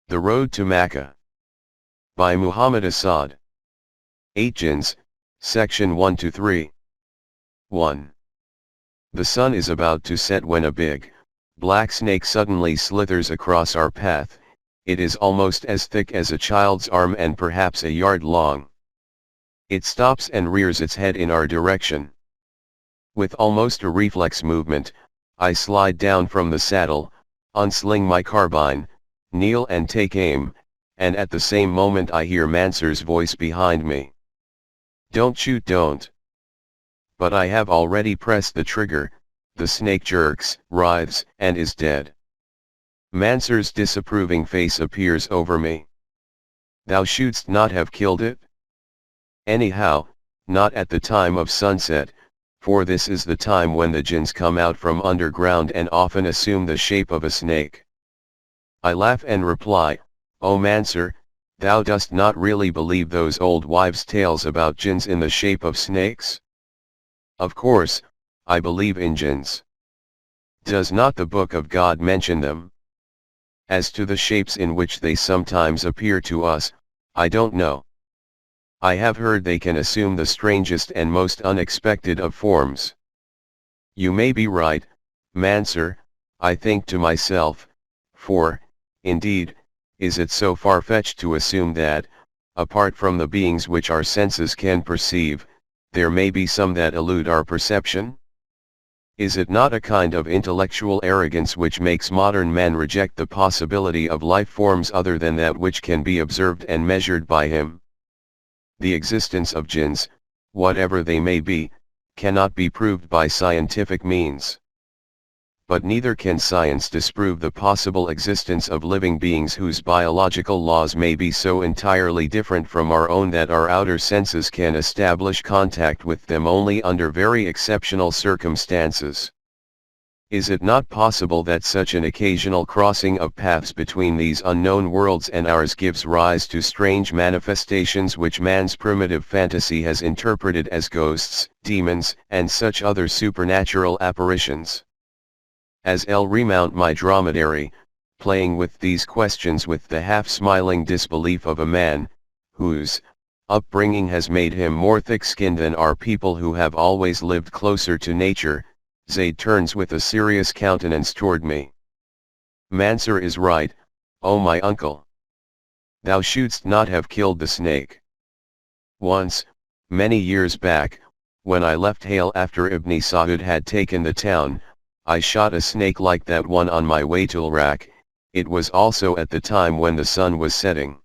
The Road to Makkah. By Muhammad Asad. 8 JINNS, Section 1-3. 1. The sun is about to set when a big, black snake suddenly slithers across our path. It is almost as thick as a child's arm and perhaps a yard long. It stops and rears its head in our direction. With almost a reflex movement, I slide down from the saddle, unsling my carbine, kneel and take aim, and at the same moment I hear Mansur's voice behind me. "Don't shoot, don't." But I have already pressed the trigger. The snake jerks, writhes, and is dead. Mansur's disapproving face appears over me. "Thou shouldst not have killed it?" "Anyhow, not at the time of sunset, for this is the time when the jinns come out from underground and often assume the shape of a snake." I laugh and reply, "O Mansur, thou dost not really believe those old wives' tales about jinns in the shape of snakes?" "Of course, I believe in jinns. Does not the Book of God mention them? As to the shapes in which they sometimes appear to us, I don't know. I have heard they can assume the strangest and most unexpected of forms." "You may be right, Mansur," I think to myself, for, indeed, is it so far-fetched to assume that, apart from the beings which our senses can perceive, there may be some that elude our perception? Is it not a kind of intellectual arrogance which makes modern men reject the possibility of life forms other than that which can be observed and measured by him? The existence of jinns, whatever they may be, cannot be proved by scientific means. But neither can science disprove the possible existence of living beings whose biological laws may be so entirely different from our own that our outer senses can establish contact with them only under very exceptional circumstances. Is it not possible that such an occasional crossing of paths between these unknown worlds and ours gives rise to strange manifestations which man's primitive fantasy has interpreted as ghosts, demons, and such other supernatural apparitions? As I'll remount my dromedary, playing with these questions with the half-smiling disbelief of a man, whose upbringing has made him more thick-skinned than are people who have always lived closer to nature, Zaid turns with a serious countenance toward me. "Mansur is right, O my uncle. Thou shouldst not have killed the snake. Once, many years back, when I left Hale after Ibn Saud had taken the town, I shot a snake like that one on my way to Iraq. It was also at the time when the sun was setting.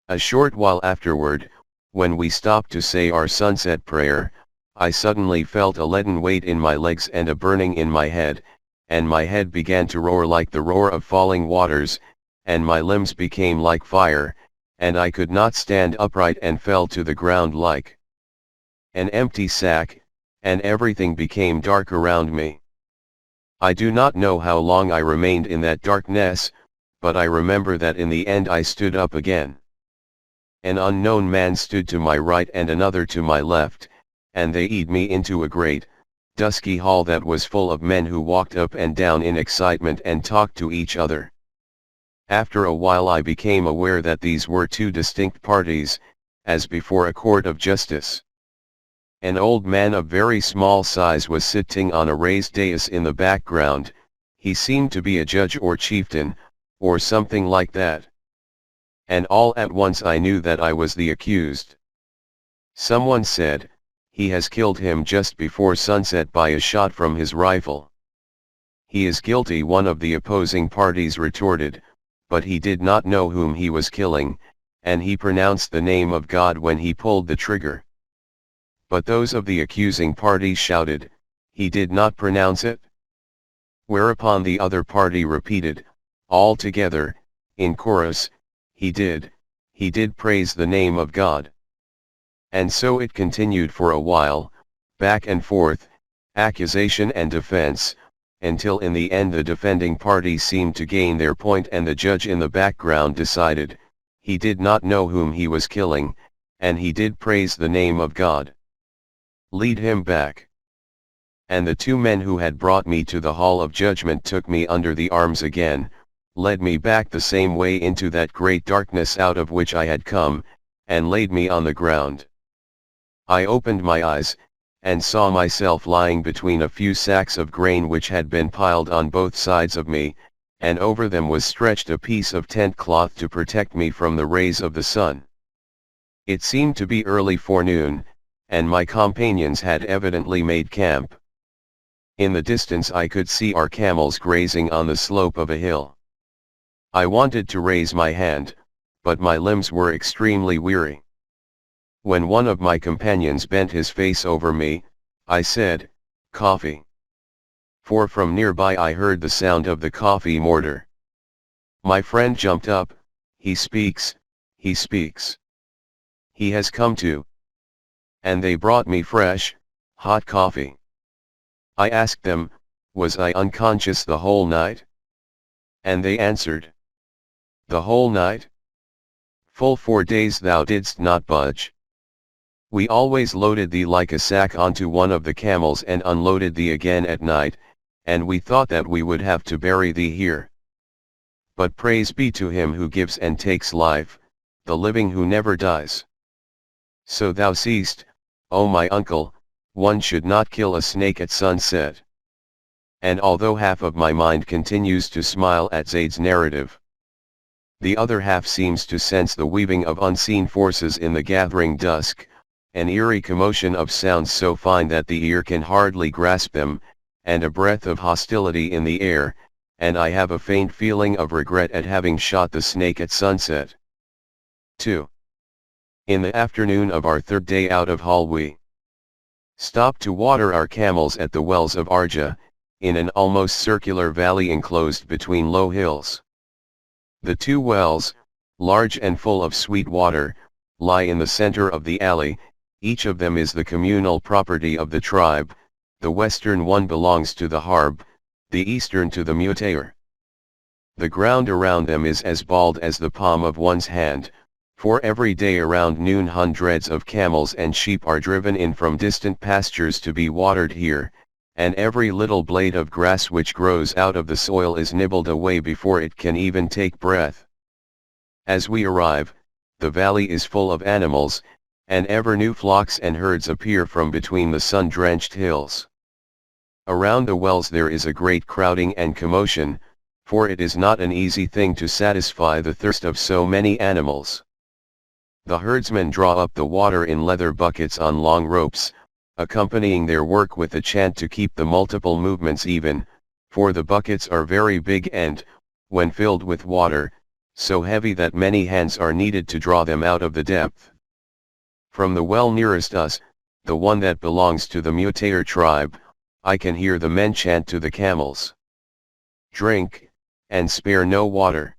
A short while afterward, when we stopped to say our sunset prayer, I suddenly felt a leaden weight in my legs and a burning in my head, and my head began to roar like the roar of falling waters, and my limbs became like fire, and I could not stand upright and fell to the ground like an empty sack, and everything became dark around me. I do not know how long I remained in that darkness, but I remember that in the end I stood up again. An unknown man stood to my right and another to my left, and they led me into a great, dusky hall that was full of men who walked up and down in excitement and talked to each other. After a while I became aware that these were two distinct parties, as before a court of justice. An old man of very small size was sitting on a raised dais in the background. He seemed to be a judge or chieftain, or something like that. And all at once I knew that I was the accused. Someone said, "He has killed him just before sunset by a shot from his rifle." "He is guilty," one of the opposing parties retorted, "but he did not know whom he was killing, and he pronounced the name of God when he pulled the trigger." But those of the accusing party shouted, "He did not pronounce it." Whereupon the other party repeated, all together, in chorus, he did praise the name of God." And so it continued for a while, back and forth, accusation and defense, until in the end the defending party seemed to gain their point and the judge in the background decided, he did not know whom he was killing, and he did praise the name of God. "Lead him back." And the two men who had brought me to the hall of judgment took me under the arms again, led me back the same way into that great darkness out of which I had come, and laid me on the ground. I opened my eyes, and saw myself lying between a few sacks of grain which had been piled on both sides of me, and over them was stretched a piece of tent cloth to protect me from the rays of the sun. It seemed to be early forenoon, and my companions had evidently made camp. In the distance I could see our camels grazing on the slope of a hill. I wanted to raise my hand, but my limbs were extremely weary. When one of my companions bent his face over me, I said, "Coffee." For from nearby I heard the sound of the coffee mortar. My friend jumped up. "He speaks, he speaks. He has come to." And they brought me fresh, hot coffee. I asked them, was I unconscious the whole night? And they answered, "The whole night? Full 4 days thou didst not budge. We always loaded thee like a sack onto one of the camels and unloaded thee again at night, and we thought that we would have to bury thee here. But praise be to him who gives and takes life, the living who never dies. So thou seest, O my uncle, one should not kill a snake at sunset." And although half of my mind continues to smile at Zaid's narrative, the other half seems to sense the weaving of unseen forces in the gathering dusk, an eerie commotion of sounds so fine that the ear can hardly grasp them, and a breath of hostility in the air, and I have a faint feeling of regret at having shot the snake at sunset. 2. In the afternoon of our third day out of Hall we stopped to water our camels at the wells of Arja, in an almost circular valley enclosed between low hills. The 2 wells, large and full of sweet water, lie in the center of the alley. Each of them is the communal property of the tribe. The western one belongs to the Harb, the eastern to the Mutair. The ground around them is as bald as the palm of one's hand, for every day around noon hundreds of camels and sheep are driven in from distant pastures to be watered here, and every little blade of grass which grows out of the soil is nibbled away before it can even take breath. As we arrive, the valley is full of animals, and ever new flocks and herds appear from between the sun-drenched hills. Around the wells there is a great crowding and commotion, for it is not an easy thing to satisfy the thirst of so many animals. The herdsmen draw up the water in leather buckets on long ropes, accompanying their work with a chant to keep the multiple movements even, for the buckets are very big and, when filled with water, so heavy that many hands are needed to draw them out of the depth. From the well nearest us, the one that belongs to the Mutair tribe, I can hear the men chant to the camels, "Drink, and spare no water."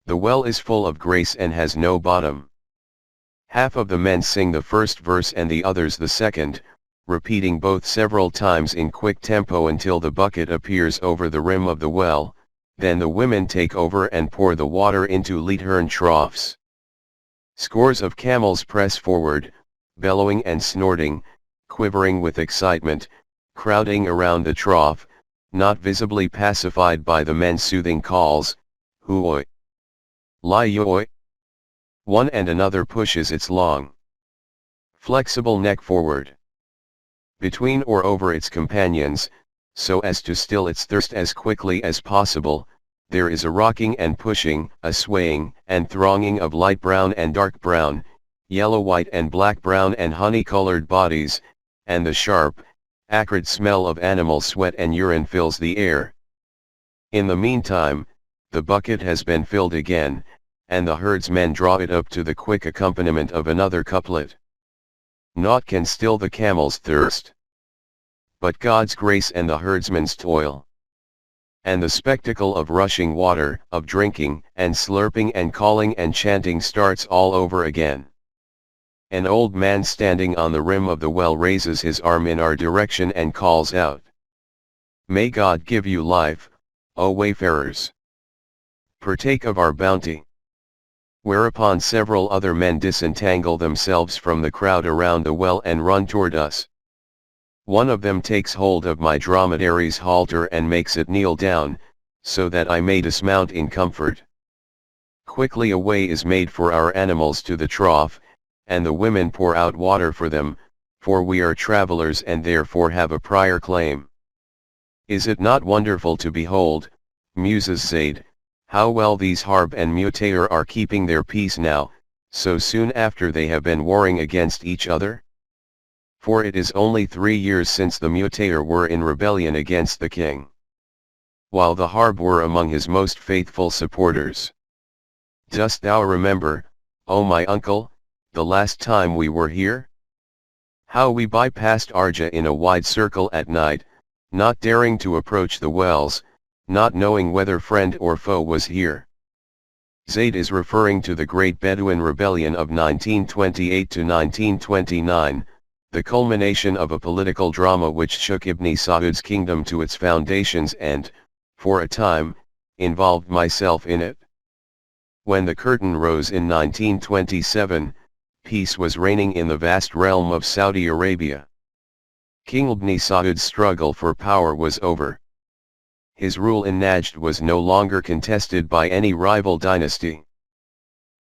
The well is full of grace and has no bottom. Half of the men sing the first verse and the others the second, repeating both several times in quick tempo until the bucket appears over the rim of the well. Then the women take over and pour the water into leithern troughs. Scores of camels press forward, bellowing and snorting, quivering with excitement, crowding around the trough, not visibly pacified by the men's soothing calls, "Huoi! Lai yoi!" One and another pushes its long, flexible neck forward, between or over its companions, so as to still its thirst as quickly as possible. There is a rocking and pushing, a swaying and thronging of light brown and dark brown, yellow-white and black-brown and honey-colored bodies, and the sharp, acrid smell of animal sweat and urine fills the air. In the meantime, the bucket has been filled again, and the herdsmen draw it up to the quick accompaniment of another couplet. Naught can still the camel's thirst but God's grace and the herdsman's toil. And the spectacle of rushing water, of drinking, and slurping and calling and chanting starts all over again. An old man standing on the rim of the well raises his arm in our direction and calls out, "May God give you life, O wayfarers! Partake of our bounty." Whereupon several other men disentangle themselves from the crowd around the well and run toward us. One of them takes hold of my dromedary's halter and makes it kneel down, so that I may dismount in comfort. Quickly a way is made for our animals to the trough, and the women pour out water for them, for we are travelers and therefore have a prior claim. Is it not wonderful to behold, muses Zaid, how well these Harb and Mutair are keeping their peace now, so soon after they have been warring against each other? For it is only 3 years since the Mutair were in rebellion against the king, while the Harb were among his most faithful supporters. Dost thou remember, O my uncle, the last time we were here? How we bypassed Arja in a wide circle at night, not daring to approach the wells, not knowing whether friend or foe was here. Zaid is referring to the Great Bedouin Rebellion of 1928 to 1929, the culmination of a political drama which shook Ibn Saud's kingdom to its foundations and, for a time, involved myself in it. When the curtain rose in 1927, peace was reigning in the vast realm of Saudi Arabia. King Ibn Saud's struggle for power was over. His rule in Najd was no longer contested by any rival dynasty.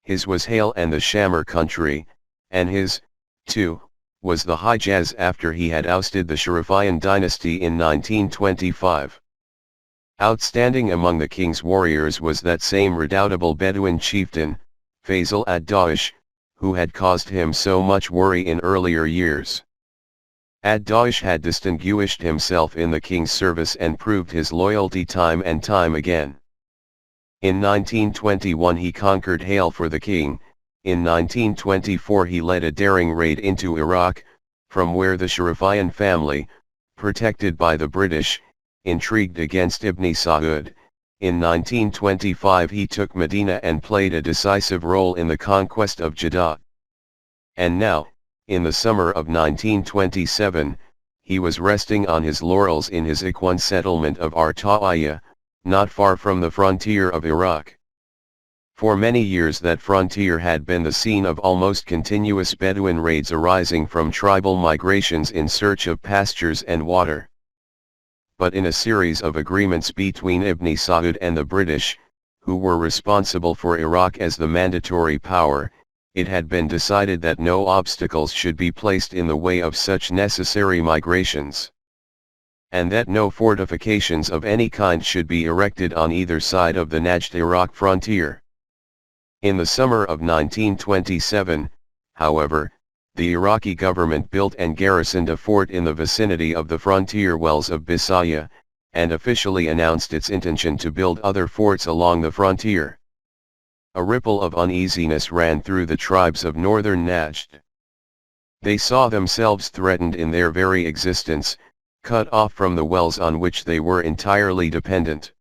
His was Hale and the Shamir country, and his, too, was the Hijaz after he had ousted the Sharifian dynasty in 1925. Outstanding among the king's warriors was that same redoubtable Bedouin chieftain, Faisal ad-Dawish, who had caused him so much worry in earlier years. Ad-Dawish had distinguished himself in the king's service and proved his loyalty time and time again. In 1921 he conquered Hale for the king. In 1924 he led a daring raid into Iraq, from where the Sharifian family, protected by the British, intrigued against Ibn Saud. In 1925 he took Medina and played a decisive role in the conquest of Jeddah. And now, in the summer of 1927, he was resting on his laurels in his Ikhwan settlement of Arta'iyya, not far from the frontier of Iraq. For many years that frontier had been the scene of almost continuous Bedouin raids arising from tribal migrations in search of pastures and water. But in a series of agreements between Ibn Saud and the British, who were responsible for Iraq as the mandatory power, it had been decided that no obstacles should be placed in the way of such necessary migrations, and that no fortifications of any kind should be erected on either side of the Najd-Iraq frontier. In the summer of 1927, however, the Iraqi government built and garrisoned a fort in the vicinity of the frontier wells of Bisaya, and officially announced its intention to build other forts along the frontier. A ripple of uneasiness ran through the tribes of northern Najd. They saw themselves threatened in their very existence, cut off from the wells on which they were entirely dependent.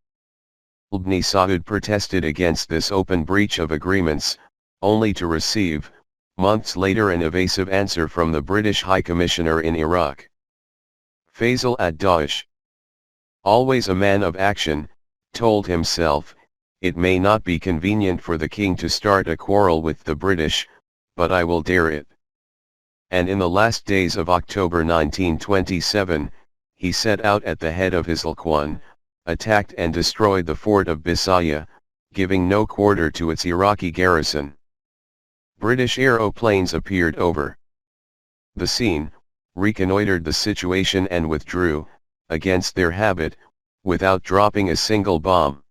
Ibn Saud protested against this open breach of agreements, only to receive, months later, an evasive answer from the British High Commissioner in Iraq. Faisal ad-Dawish, always a man of action, told himself, "It may not be convenient for the king to start a quarrel with the British, but I will dare it." And in the last days of October 1927, he set out at the head of his Ikhwan, attacked and destroyed the fort of Bisaya, giving no quarter to its Iraqi garrison. British aeroplanes appeared over the scene, reconnoitered the situation and withdrew, against their habit, without dropping a single bomb.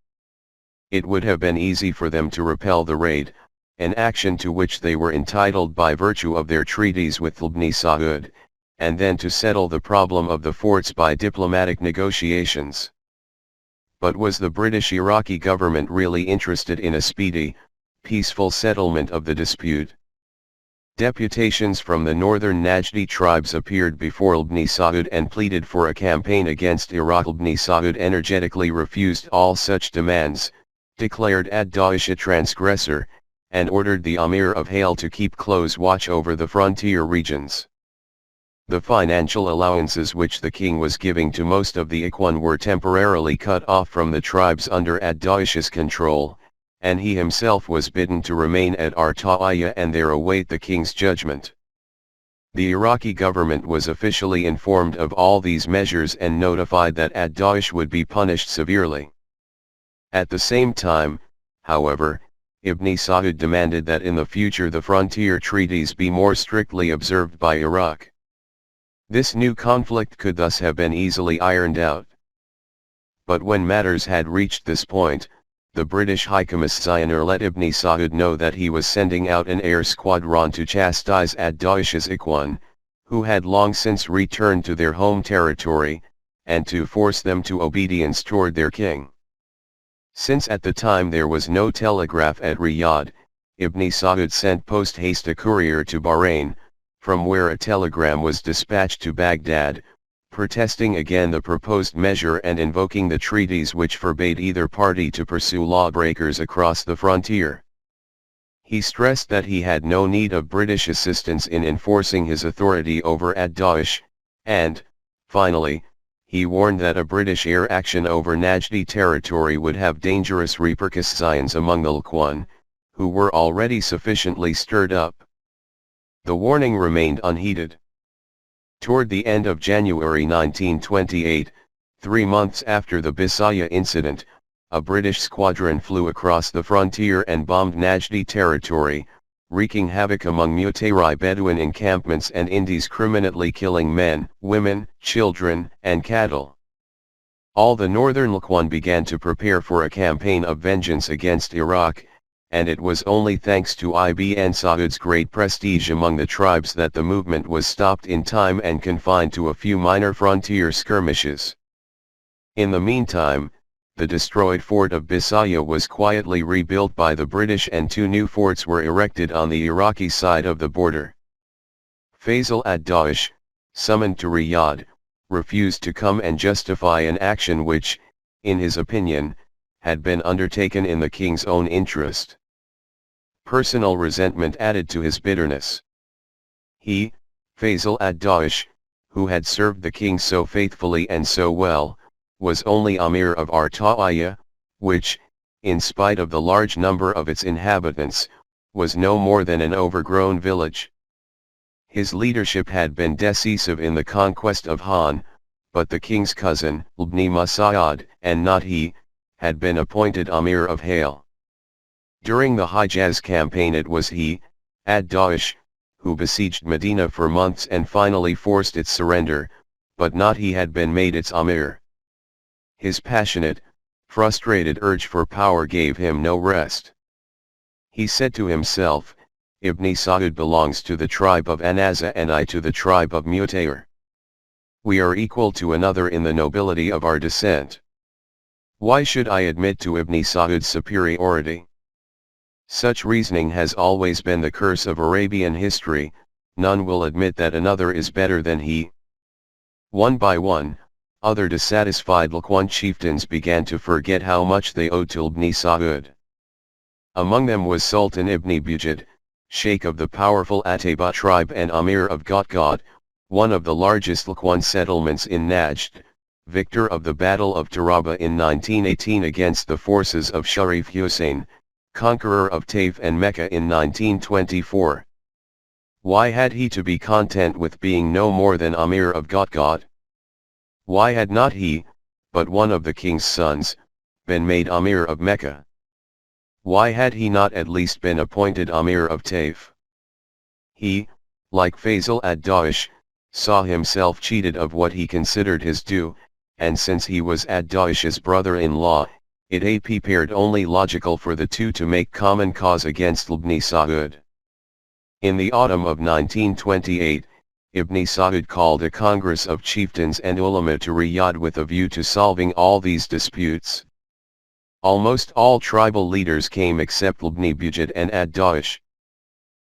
It would have been easy for them to repel the raid, an action to which they were entitled by virtue of their treaties with Ibn Saud, and then to settle the problem of the forts by diplomatic negotiations. But was the British Iraqi government really interested in a speedy, peaceful settlement of the dispute? Deputations from the northern Najdi tribes appeared before Ibn Saud and pleaded for a campaign against Iraq. Ibn Saud energetically refused all such demands, declared ad-Dawish a transgressor, and ordered the Amir of Hale to keep close watch over the frontier regions. The financial allowances which the king was giving to most of the Ikhwan were temporarily cut off from the tribes under ad-Dawish's control, and he himself was bidden to remain at Arta'iyya and there await the king's judgment. The Iraqi government was officially informed of all these measures and notified that ad-Dawish would be punished severely. At the same time, however, Ibn Saud demanded that in the future the frontier treaties be more strictly observed by Iraq. This new conflict could thus have been easily ironed out. But when matters had reached this point, the British High Commissioner let Ibn Saud know that he was sending out an air squadron to chastise ad-Daesh's Ikhwan, who had long since returned to their home territory, and to force them to obedience toward their king. Since at the time there was no telegraph at Riyadh, Ibn Saud sent post-haste a courier to Bahrain, from where a telegram was dispatched to Baghdad, protesting again the proposed measure and invoking the treaties which forbade either party to pursue lawbreakers across the frontier. He stressed that he had no need of British assistance in enforcing his authority over ad-Daesh, and, finally, he warned that a British air action over Najdi territory would have dangerous repercussions among the Ikhwan, who were already sufficiently stirred up. The warning remained unheeded. Toward the end of January 1928, 3 months after the Bisaya incident, a British squadron flew across the frontier and bombed Najdi territory, wreaking havoc among Mutayri Bedouin encampments and indiscriminately killing men, women, children, and cattle. All the northern Ikhwan began to prepare for a campaign of vengeance against Iraq, and it was only thanks to Ibn Saud's great prestige among the tribes that the movement was stopped in time and confined to a few minor frontier skirmishes. In the meantime, the destroyed fort of Bisaya was quietly rebuilt by the British and 2 new forts were erected on the Iraqi side of the border. Faisal ad-Daesh, summoned to Riyadh, refused to come and justify an action which, in his opinion, had been undertaken in the king's own interest. Personal resentment added to his bitterness. He, Faisal ad-Daesh, who had served the king so faithfully and so well, was only Amir of Arta'iyya, which, in spite of the large number of its inhabitants, was no more than an overgrown village. His leadership had been decisive in the conquest of Han, but the king's cousin, Ibn Mas'ud, and not he, had been appointed Amir of Hale. During the Hijaz campaign it was he, ad-Daesh, who besieged Medina for months and finally forced its surrender, but not he had been made its Amir. His passionate, frustrated urge for power gave him no rest. He said to himself, Ibn Saud belongs to the tribe of Anaza and I to the tribe of Mutayr. We are equal to another in the nobility of our descent. Why should I admit to Ibn Saud's superiority? Such reasoning has always been the curse of Arabian history, none will admit that another is better than he. One by one, other dissatisfied Ikhwan chieftains began to forget how much they owed to Ibn Saud. Among them was Sultan Ibn Bujid, Sheikh of the powerful Atayba tribe and Amir of Gotgad, one of the largest Ikhwan settlements in Najd, victor of the Battle of Taraba in 1918 against the forces of Sharif Hussain, conqueror of Taif and Mecca in 1924. Why had he to be content with being no more than Amir of Gotgad? Why had not he, but one of the king's sons, been made Amir of Mecca? Why had he not at least been appointed Amir of Taif? He, like Faisal ad-Daesh, saw himself cheated of what he considered his due, and since he was ad-Daesh's brother-in-law, it appeared only logical for the two to make common cause against Ibn Saud. In the autumn of 1928, Ibn Saud called a congress of chieftains and ulama to Riyadh with a view to solving all these disputes. Almost all tribal leaders came except Ibn Bujid and ad-Daesh.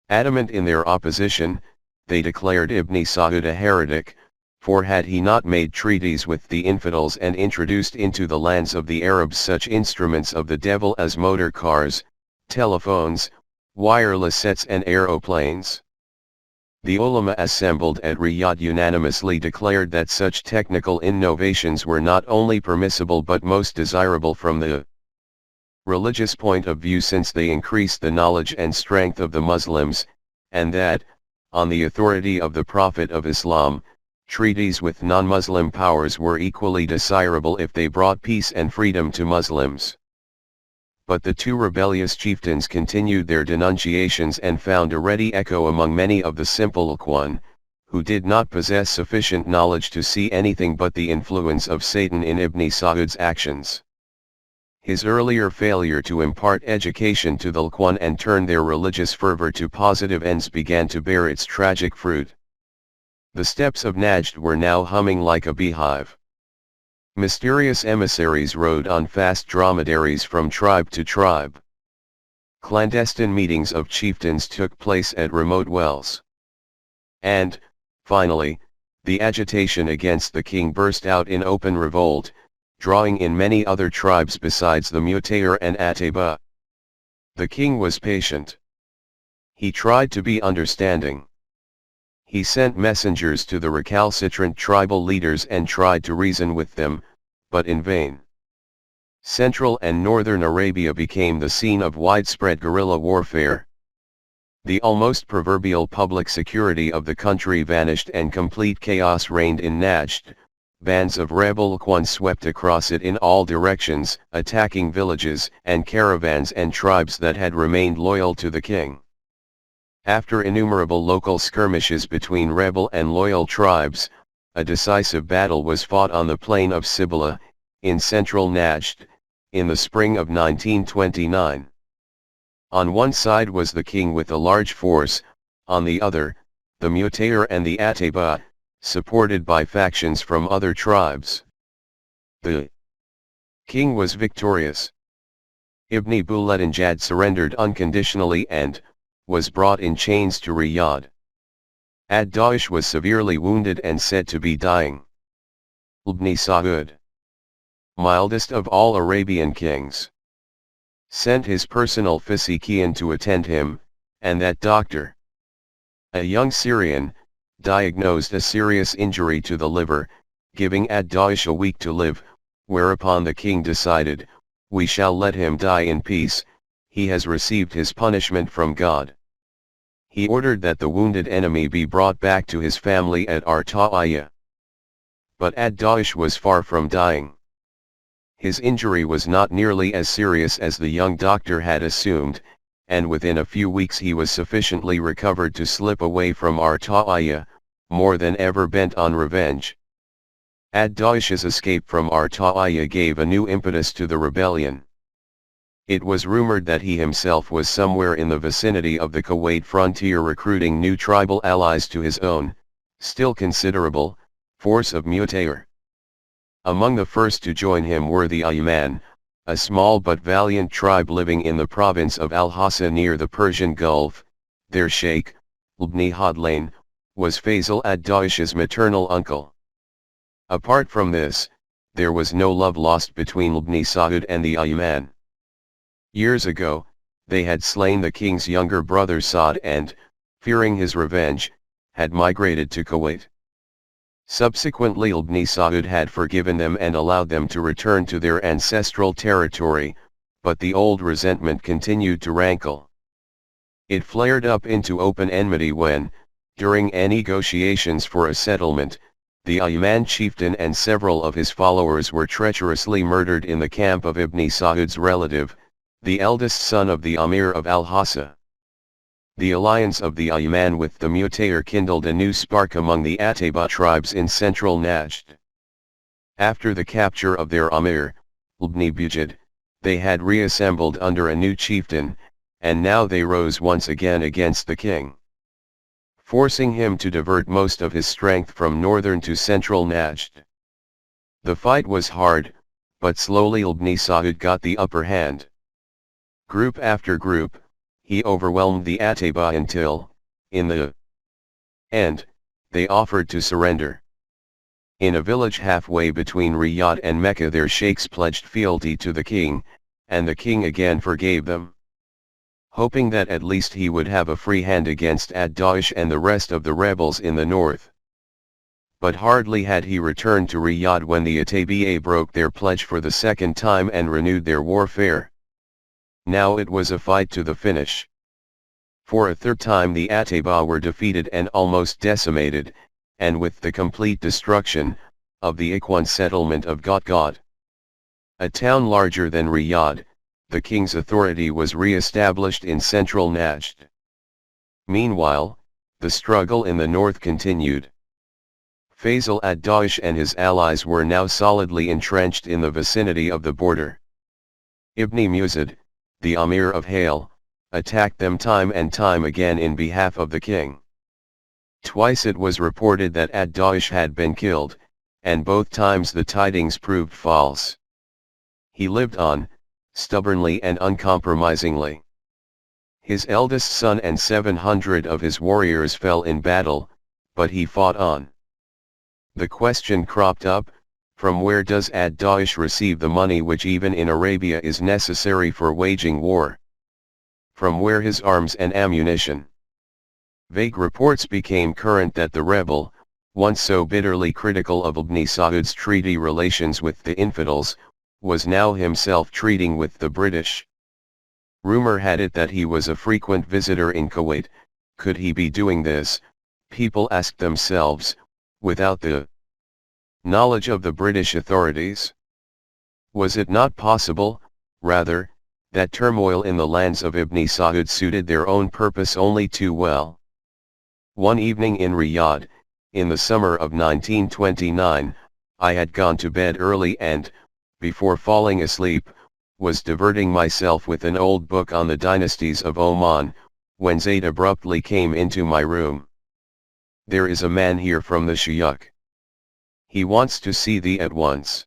Adamant in their opposition, they declared Ibn Saud a heretic, for had he not made treaties with the infidels and introduced into the lands of the Arabs such instruments of the devil as motor cars, telephones, wireless sets and aeroplanes? The ulama assembled at Riyadh unanimously declared that such technical innovations were not only permissible but most desirable from the religious point of view, since they increased the knowledge and strength of the Muslims, and that, on the authority of the Prophet of Islam, treaties with non-Muslim powers were equally desirable if they brought peace and freedom to Muslims. but the two rebellious chieftains continued their denunciations and found a ready echo among many of the simple Ikhwan, who did not possess sufficient knowledge to see anything but the influence of Satan in Ibn Saud's actions. His earlier failure to impart education to the Ikhwan and turn their religious fervor to positive ends began to bear its tragic fruit. The steppes of Najd were now humming like a beehive. Mysterious emissaries rode on fast dromedaries from tribe to tribe. Clandestine meetings of chieftains took place at remote wells. And, finally, the agitation against the king burst out in open revolt, drawing in many other tribes besides the Mutayr and Ataba. The king was patient. He tried to be understanding. He sent messengers to the recalcitrant tribal leaders and tried to reason with them, but in vain. Central and northern Arabia became the scene of widespread guerrilla warfare. The almost proverbial public security of the country vanished and complete chaos reigned in Najd. Bands of rebel Ikhwan swept across it in all directions, attacking villages and caravans and tribes that had remained loyal to the king. After innumerable local skirmishes between rebel and loyal tribes, a decisive battle was fought on the plain of Sibila, in central Najd, in the spring of 1929. On one side was the king with a large force, on the other, the Mutayr and the Ataba, supported by factions from other tribes. The king was victorious. Ibn Buleddinjad surrendered unconditionally and was brought in chains to Riyadh. Ad-Da'ish was severely wounded and said to be dying. Ibn Saud, mildest of all Arabian kings, sent his personal physician to attend him, and that doctor, a young Syrian, diagnosed a serious injury to the liver, giving Ad-Da'ish a week to live, whereupon the king decided, "We shall let him die in peace, he has received his punishment from God." He ordered that the wounded enemy be brought back to his family at Arta'iyah. But Ad-Da'ish was far from dying. His injury was not nearly as serious as the young doctor had assumed, and within a few weeks he was sufficiently recovered to slip away from Arta'iyah, more than ever bent on revenge. Ad-Da'ish's escape from Arta'iyah gave a new impetus to the rebellion. It was rumored that he himself was somewhere in the vicinity of the Kuwait frontier recruiting new tribal allies to his own, still considerable, force of Mutayr. Among the first to join him were the Ayman, a small but valiant tribe living in the province of Al-Hassa near the Persian Gulf. Their sheikh, Ibn Hadlain, was Faisal ad-Da'ish's maternal uncle. Apart from this, there was no love lost between Ibn Saud and the Ayman. Years ago, they had slain the king's younger brother Saad and, fearing his revenge, had migrated to Kuwait. Subsequently Ibn Saud had forgiven them and allowed them to return to their ancestral territory, but the old resentment continued to rankle. It flared up into open enmity when, during negotiations for a settlement, the Ayman chieftain and several of his followers were treacherously murdered in the camp of Ibn Saud's relative, the eldest son of the Amir of Al-Hassa. The alliance of the Ayman with the Mutayr kindled a new spark among the Ataba tribes in central Najd. After the capture of their Amir, Ibn Bujad, they had reassembled under a new chieftain, and now they rose once again against the king, forcing him to divert most of his strength from northern to central Najd. The fight was hard, but slowly Ibn Saud got the upper hand. Group after group, he overwhelmed the Ataba until, in the end, they offered to surrender. In a village halfway between Riyadh and Mecca their sheikhs pledged fealty to the king, and the king again forgave them. Hoping that at least he would have a free hand against Ad-Da'ish and the rest of the rebels in the north. But hardly had he returned to Riyadh when the Ataba broke their pledge for the second time and renewed their warfare. Now it was a fight to the finish. For a third time the Ataba were defeated and almost decimated, and with the complete destruction of the Ikhwan settlement of Gotgad. A town larger than Riyadh, the king's authority was re-established in central Najd. Meanwhile, the struggle in the north continued. Faisal ad-Dawish and his allies were now solidly entrenched in the vicinity of the border. Ibn Musaid, the Amir of Hale, attacked them time and time again in behalf of the king. Twice it was reported that ad-Dawish had been killed, and both times the tidings proved false. He lived on, stubbornly and uncompromisingly. His eldest son and 700 of his warriors fell in battle, but he fought on. The question cropped up, from where does ad-Dawish receive the money which even in Arabia is necessary for waging war? From where his arms and ammunition? Vague reports became current that the rebel, once so bitterly critical of Ibn Saud's treaty relations with the infidels, was now himself treating with the British. Rumor had it that he was a frequent visitor in Kuwait. Could he be doing this, people asked themselves, without the knowledge of the British authorities? Was it not possible, rather, that turmoil in the lands of Ibn Saud suited their own purpose only too well? One evening in Riyadh, in the summer of 1929, I had gone to bed early and, before falling asleep, was diverting myself with an old book on the dynasties of Oman, when Zayd abruptly came into my room. "There is a man here from the Shuyukh. He wants to see thee at once."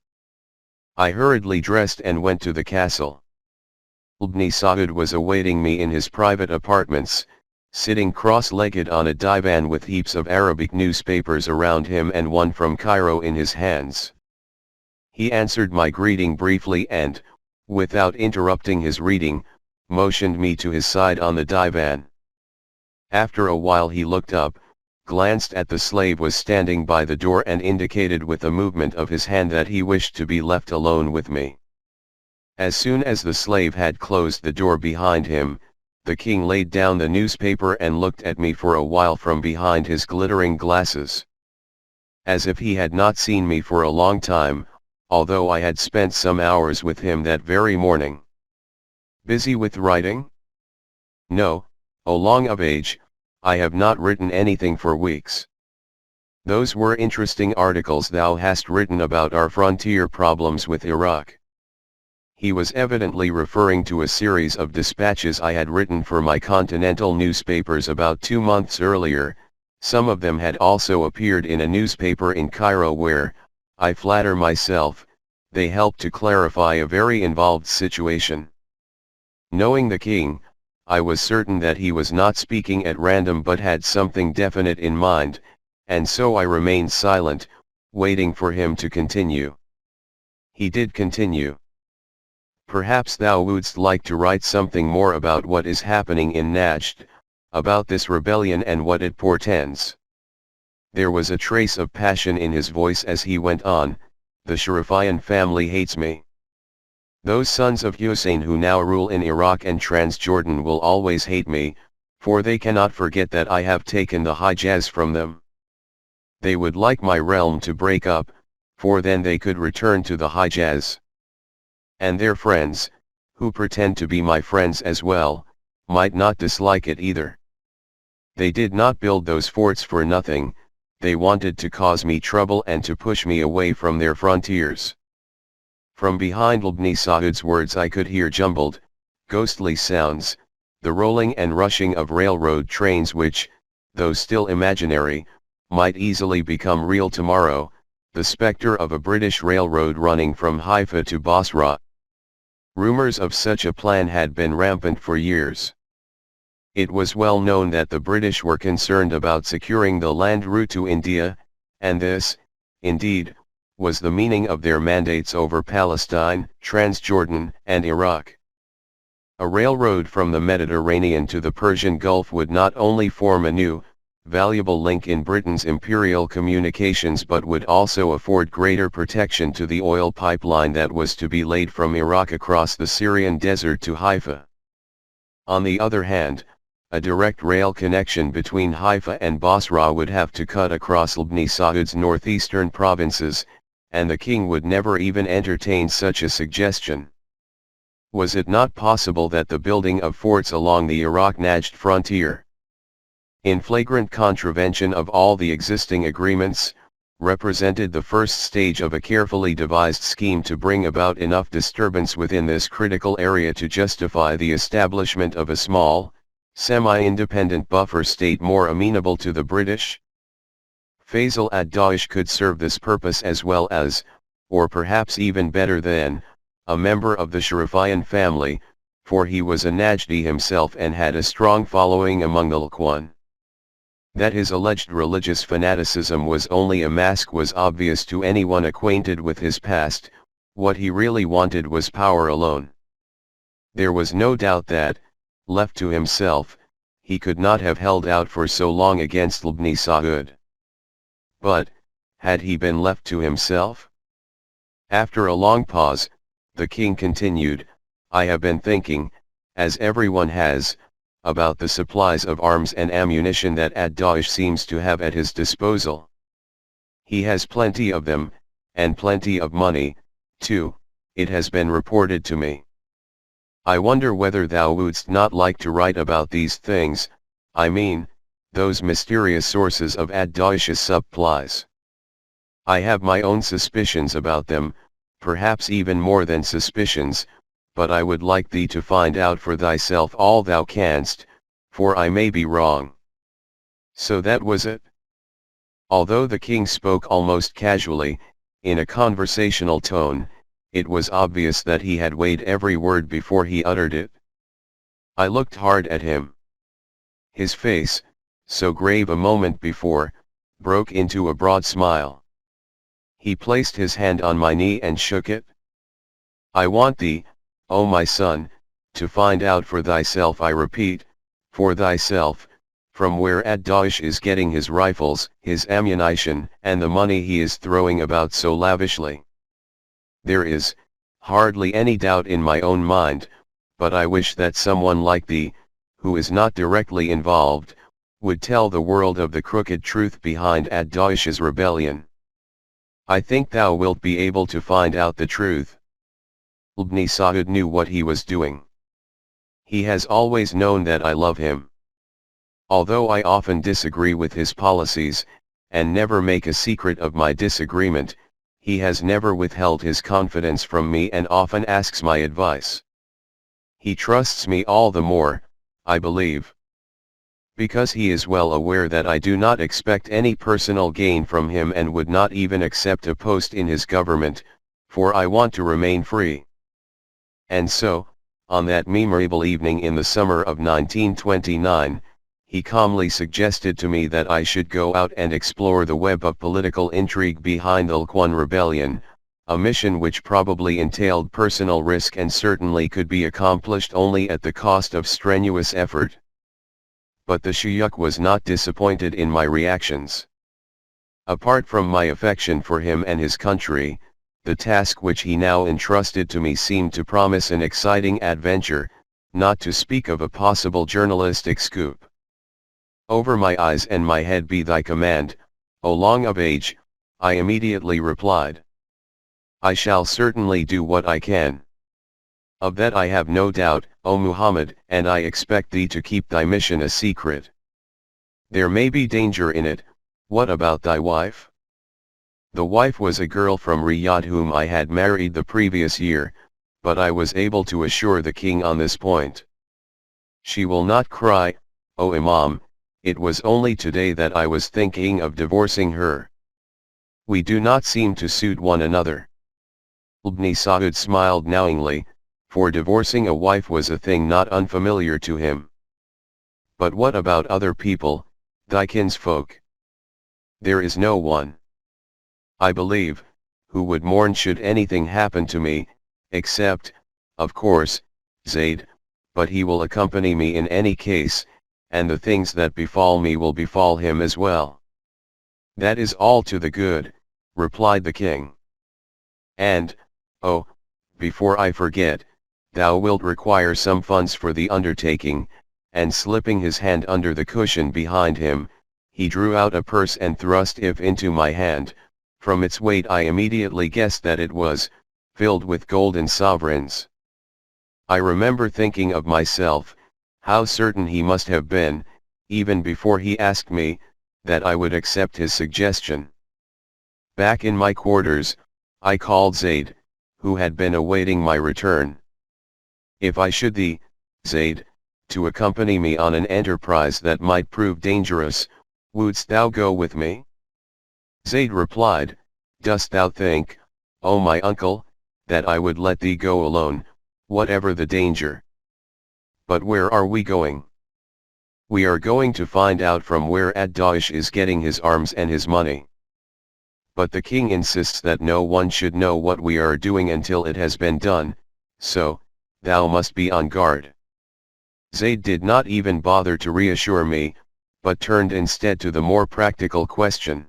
I hurriedly dressed and went to the castle. Ibn Saud was awaiting me in his private apartments, sitting cross-legged on a divan with heaps of Arabic newspapers around him and one from Cairo in his hands. He answered my greeting briefly and, without interrupting his reading, motioned me to his side on the divan. After a while he looked up, glanced at the slave was standing by the door and indicated with a movement of his hand that he wished to be left alone with me. As soon as the slave had closed the door behind him, the king laid down the newspaper and looked at me for a while from behind his glittering glasses. As if he had not seen me for a long time, although I had spent some hours with him that very morning. "Busy with writing?" "No, O long of age, I have not written anything for weeks." "Those were interesting articles thou hast written about our frontier problems with Iraq." He was evidently referring to a series of dispatches I had written for my continental newspapers about 2 months earlier. Some of them had also appeared in a newspaper in Cairo where, I flatter myself, they helped to clarify a very involved situation. Knowing the king, I was certain that he was not speaking at random but had something definite in mind, and so I remained silent, waiting for him to continue. He did continue. "Perhaps thou wouldst like to write something more about what is happening in Najd, about this rebellion and what it portends." There was a trace of passion in his voice as he went on. "The Sharifian family hates me. Those sons of Hussain who now rule in Iraq and Transjordan will always hate me, for they cannot forget that I have taken the Hijaz from them. They would like my realm to break up, for then they could return to the Hijaz. And their friends, who pretend to be my friends as well, might not dislike it either. They did not build those forts for nothing, they wanted to cause me trouble and to push me away from their frontiers." From behind Ibn Saud's words I could hear jumbled, ghostly sounds, the rolling and rushing of railroad trains which, though still imaginary, might easily become real tomorrow, the specter of a British railroad running from Haifa to Basra. Rumors of such a plan had been rampant for years. It was well known that the British were concerned about securing the land route to India, and this, indeed, was the meaning of their mandates over Palestine, Transjordan, and Iraq. A railroad from the Mediterranean to the Persian Gulf would not only form a new, valuable link in Britain's imperial communications but would also afford greater protection to the oil pipeline that was to be laid from Iraq across the Syrian desert to Haifa. On the other hand, a direct rail connection between Haifa and Basra would have to cut across Ibn Saud's northeastern provinces, and the king would never even entertain such a suggestion. Was it not possible that the building of forts along the Iraq-Najd frontier, in flagrant contravention of all the existing agreements, represented the first stage of a carefully devised scheme to bring about enough disturbance within this critical area to justify the establishment of a small, semi-independent buffer state more amenable to the British? Faisal ad-Daesh could serve this purpose as well as, or perhaps even better than, a member of the Sharifian family, for he was a Najdi himself and had a strong following among the Lakhwan. That his alleged religious fanaticism was only a mask was obvious to anyone acquainted with his past. What he really wanted was power alone. There was no doubt that, left to himself, he could not have held out for so long against Ibn Saud. But, had he been left to himself? After a long pause, the king continued, I have been thinking, as everyone has, about the supplies of arms and ammunition that ad-Daesh seems to have at his disposal. He has plenty of them, and plenty of money, too, it has been reported to me. I wonder whether thou wouldst not like to write about these things, I mean, those mysterious sources of ad-Daesh's supplies. I have my own suspicions about them, perhaps even more than suspicions, but I would like thee to find out for thyself all thou canst, for I may be wrong. So that was it? Although the king spoke almost casually, in a conversational tone, it was obvious that he had weighed every word before he uttered it. I looked hard at him. His face, so grave a moment before, broke into a broad smile. He placed his hand on my knee and shook it. I want thee, O my son, to find out for thyself, I repeat, for thyself, from where ad-Daesh is getting his rifles, his ammunition, and the money he is throwing about so lavishly. There is, hardly any doubt in my own mind, but I wish that someone like thee, who is not directly involved, would tell the world of the crooked truth behind ad-Daesh's rebellion. I think thou wilt be able to find out the truth. Ibn Saud knew what he was doing. He has always known that I love him. Although I often disagree with his policies, and never make a secret of my disagreement, he has never withheld his confidence from me and often asks my advice. He trusts me all the more, I believe, because he is well aware that I do not expect any personal gain from him and would not even accept a post in his government, for I want to remain free. And so, on that memorable evening in the summer of 1929, he calmly suggested to me that I should go out and explore the web of political intrigue behind the Lakhwan rebellion, a mission which probably entailed personal risk and certainly could be accomplished only at the cost of strenuous effort. But the Shuyukh was not disappointed in my reactions. Apart from my affection for him and his country, the task which he now entrusted to me seemed to promise an exciting adventure, not to speak of a possible journalistic scoop. Over my eyes and my head be thy command, O long of age, I immediately replied. I shall certainly do what I can. Of that I have no doubt, O Muhammad, and I expect thee to keep thy mission a secret. There may be danger in it. What about thy wife? The wife was a girl from Riyadh whom I had married the previous year, but I was able to assure the king on this point. She will not cry, O Imam, it was only today that I was thinking of divorcing her. We do not seem to suit one another. Ibn Saud smiled knowingly, for divorcing a wife was a thing not unfamiliar to him. But what about other people, thy kinsfolk? There is no one, I believe, who would mourn should anything happen to me, except, of course, Zayd, but he will accompany me in any case, and the things that befall me will befall him as well. That is all to the good, replied the king. And, oh, before I forget, thou wilt require some funds for the undertaking, and slipping his hand under the cushion behind him, he drew out a purse and thrust it into my hand. From its weight I immediately guessed that it was, filled with golden sovereigns. I remember thinking of myself, how certain he must have been, even before he asked me, that I would accept his suggestion. Back in my quarters, I called Zaid, who had been awaiting my return. If I should thee, Zaid, to accompany me on an enterprise that might prove dangerous, wouldst thou go with me? Zaid replied, Dost thou think, O my uncle, that I would let thee go alone, whatever the danger? But where are we going? We are going to find out from where Ad-Daesh is getting his arms and his money. But the king insists that no one should know what we are doing until it has been done, so, thou must be on guard. Zaid did not even bother to reassure me, but turned instead to the more practical question.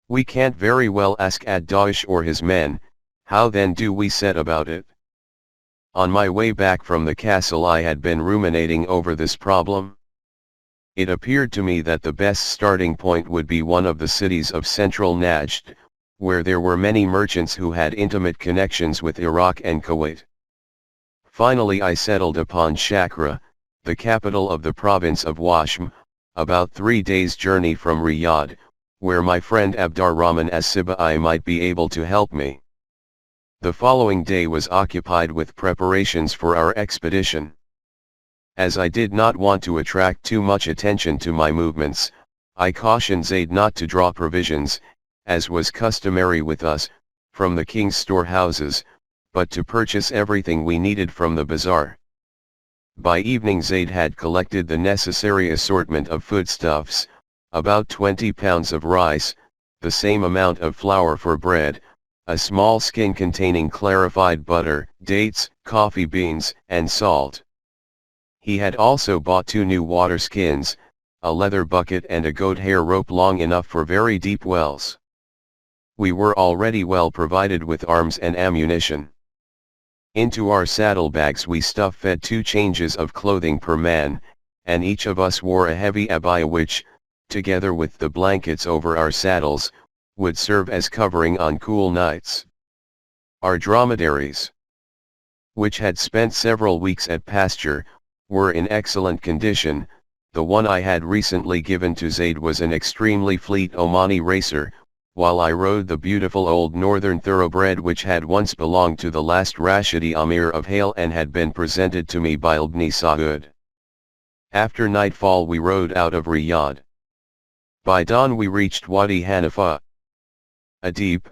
We can't very well ask Ad-Daesh or his men, how then do we set about it? On my way back from the castle I had been ruminating over this problem. It appeared to me that the best starting point would be one of the cities of central Najd, where there were many merchants who had intimate connections with Iraq and Kuwait. Finally I settled upon Shakra, the capital of the province of Washm, about 3 days' journey from Riyadh, where my friend Abdurrahman as-Sibai might be able to help me. The following day was occupied with preparations for our expedition. As I did not want to attract too much attention to my movements, I cautioned Zaid not to draw provisions, as was customary with us, from the king's storehouses, but to purchase everything we needed from the bazaar. By evening Zaid had collected the necessary assortment of foodstuffs, about 20 pounds of rice, the same amount of flour for bread, a small skin containing clarified butter, dates, coffee beans, and salt. He had also bought 2 new water skins, a leather bucket and a goat hair rope long enough for very deep wells. We were already well provided with arms and ammunition. Into our saddlebags we stuff-fed 2 changes of clothing per man, and each of us wore a heavy abaya which, together with the blankets over our saddles, would serve as covering on cool nights. Our dromedaries, which had spent several weeks at pasture, were in excellent condition. The one I had recently given to Zaid was an extremely fleet Omani racer, while I rode the beautiful old northern thoroughbred which had once belonged to the last Rashidi Amir of Hale and had been presented to me by Ibn Saud. After nightfall we rode out of Riyadh. By dawn we reached Wadi Hanifa, a deep,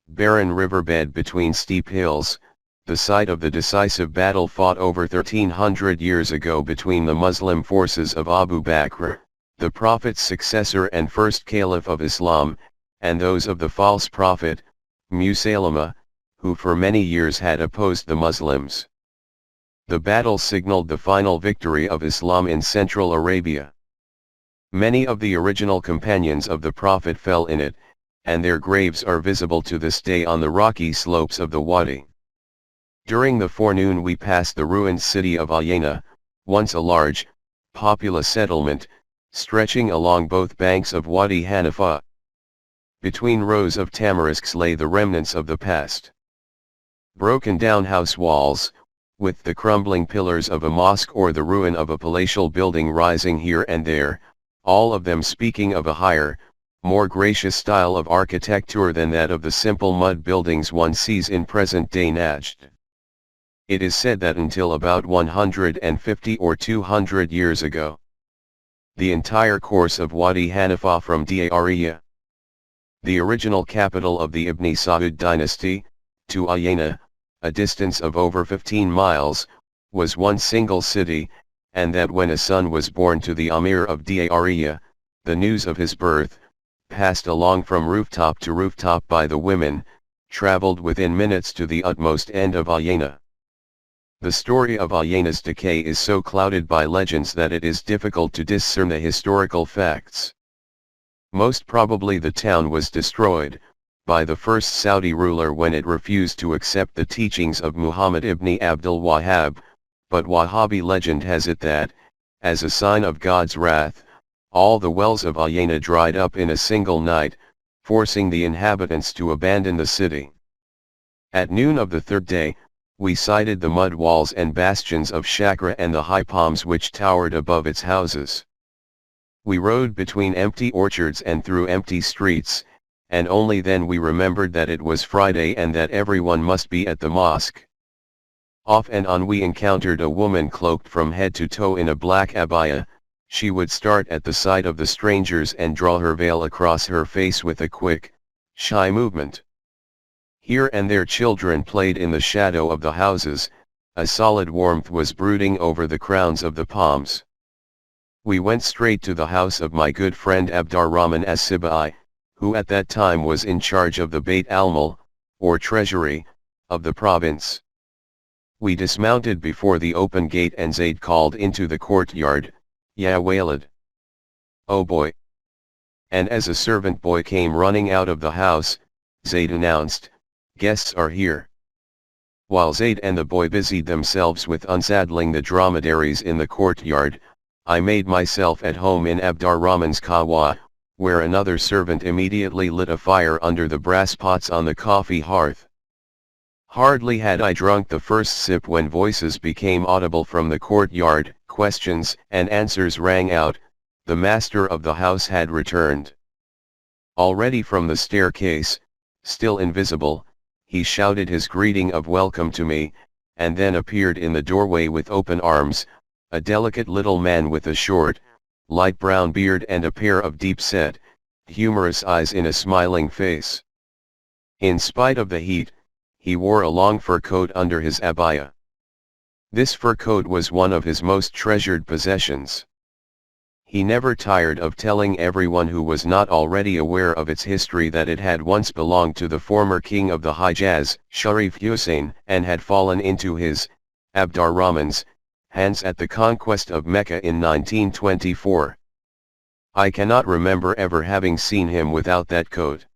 barren riverbed between steep hills, the site of the decisive battle fought over 1300 years ago between the Muslim forces of Abu Bakr, the Prophet's successor and first Caliph of Islam, and those of the false prophet, Musaylama, who for many years had opposed the Muslims. The battle signaled the final victory of Islam in Central Arabia. Many of the original companions of the Prophet fell in it, and their graves are visible to this day on the rocky slopes of the wadi. During the forenoon we passed the ruined city of Ayna, once a large, populous settlement, stretching along both banks of Wadi Hanifa. Between rows of tamarisks lay the remnants of the past. Broken down house walls, with the crumbling pillars of a mosque or the ruin of a palatial building rising here and there, all of them speaking of a higher, more gracious style of architecture than that of the simple mud buildings one sees in present-day Najd. It is said that until about 150 or 200 years ago, the entire course of Wadi Hanifa from Diariya, the original capital of the Ibn Saud dynasty, to Ayna, a distance of over 15 miles, was one single city, and that when a son was born to the Amir of Diariya, the news of his birth, passed along from rooftop to rooftop by the women, traveled within minutes to the utmost end of Ayna. The story of Ayna's decay is so clouded by legends that it is difficult to discern the historical facts. Most probably the town was destroyed by the first Saudi ruler when it refused to accept the teachings of Muhammad ibn Abdul Wahhab, but Wahhabi legend has it that, as a sign of God's wrath, all the wells of Ayna dried up in a single night, forcing the inhabitants to abandon the city. At noon of the 3rd day, We sighted the mud walls and bastions of Shakra and the high palms which towered above its houses. We rode between empty orchards and through empty streets, and only then we remembered that it was Friday and that everyone must be at the mosque. Off and on we encountered a woman cloaked from head to toe in a black abaya. She would start at the sight of the strangers and draw her veil across her face with a quick, shy movement. Here and there children played in the shadow of the houses, a solid warmth was brooding over the crowns of the palms. We went straight to the house of my good friend Abdurrahman as-Sibai, who at that time was in charge of the Bait al-Mal, or treasury, of the province. We dismounted before the open gate and Zayd called into the courtyard, "Ya Walid." "Oh boy." And as a servant boy came running out of the house, Zayd announced, "Guests are here." While Zayd and the boy busied themselves with unsaddling the dromedaries in the courtyard, I made myself at home in Abdurrahman's kawa, where another servant immediately lit a fire under the brass pots on the coffee hearth. Hardly had I drunk the first sip when voices became audible from the courtyard, questions and answers rang out, the master of the house had returned. Already from the staircase, still invisible, he shouted his greeting of welcome to me, and then appeared in the doorway with open arms, a delicate little man with a short, light brown beard and a pair of deep-set, humorous eyes in a smiling face. In spite of the heat, he wore a long fur coat under his abaya. This fur coat was one of his most treasured possessions. He never tired of telling everyone who was not already aware of its history that it had once belonged to the former king of the Hijaz, Sharif Hussain, and had fallen into his, Abdurrahman's, hands at the conquest of Mecca in 1924. I cannot remember ever having seen him without that coat.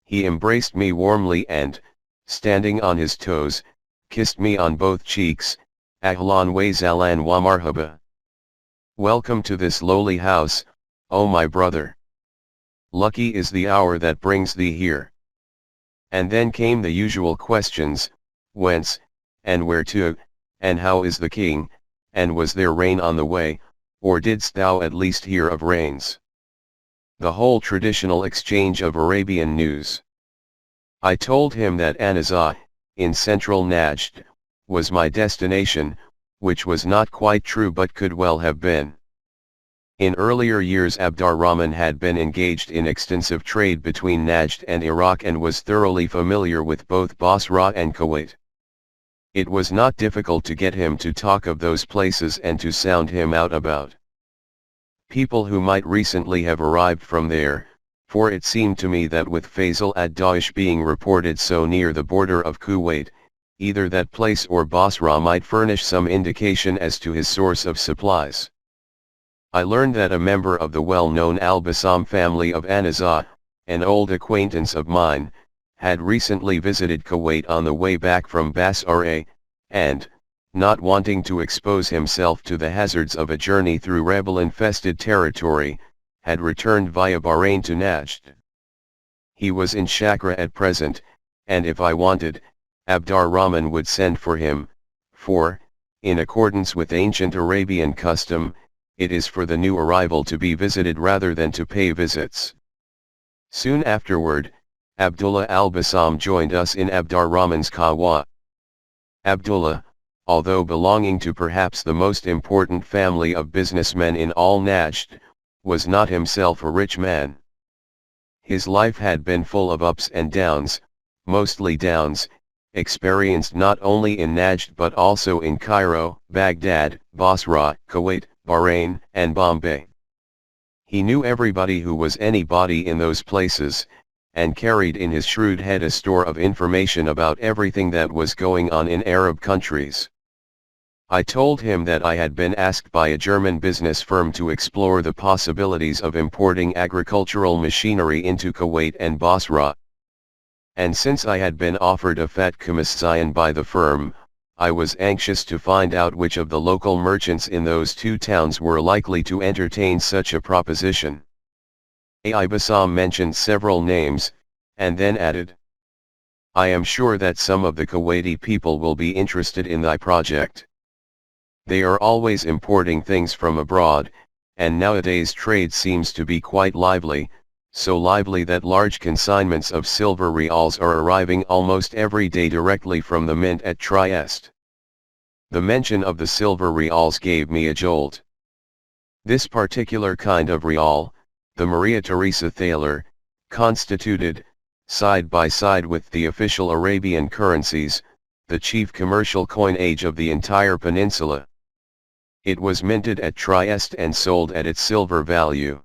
He embraced me warmly and, standing on his toes, kissed me on both cheeks, "Ahlan wa zalan wa marhaba." "Welcome to this lowly house, O my brother. Lucky is the hour that brings thee here." And then came the usual questions, whence, and where to, and how is the king, and was there rain on the way, or didst thou at least hear of rains? The whole traditional exchange of Arabian news. I told him that Anazah, in central Najd, was my destination, which was not quite true but could well have been. In earlier years Abdurrahman had been engaged in extensive trade between Najd and Iraq and was thoroughly familiar with both Basra and Kuwait. It was not difficult to get him to talk of those places and to sound him out about people who might recently have arrived from there, for it seemed to me that with Faisal ad-Daesh being reported so near the border of Kuwait, either that place or Basra might furnish some indication as to his source of supplies. I learned that a member of the well-known Al-Bassam family of Anazah, an old acquaintance of mine, had recently visited Kuwait on the way back from Basra, and, not wanting to expose himself to the hazards of a journey through rebel-infested territory, had returned via Bahrain to Najd. He was in Shakra at present, and if I wanted, Abdurrahman would send for him, for, in accordance with ancient Arabian custom, it is for the new arrival to be visited rather than to pay visits. Soon afterward, Abdullah al-Bassam joined us in Abdurrahman's kawa. Abdullah, although belonging to perhaps the most important family of businessmen in all Najd, was not himself a rich man. His life had been full of ups and downs, mostly downs, experienced not only in Najd but also in Cairo, Baghdad, Basra, Kuwait, Bahrain, and Bombay. He knew everybody who was anybody in those places, and carried in his shrewd head a store of information about everything that was going on in Arab countries. I told him that I had been asked by a German business firm to explore the possibilities of importing agricultural machinery into Kuwait and Basra. And since I had been offered a fat commission by the firm, I was anxious to find out which of the local merchants in those two towns were likely to entertain such a proposition. Bassam mentioned several names, and then added, I am sure that some of the Kuwaiti people will be interested in thy project. They are always importing things from abroad, and nowadays trade seems to be quite lively, so lively that large consignments of silver reals are arriving almost every day directly from the mint at Trieste. The mention of the silver reals gave me a jolt. This particular kind of real, the Maria Theresa thaler, constituted, side by side with the official Arabian currencies, the chief commercial coinage of the entire peninsula. It was minted at Trieste and sold at its silver value.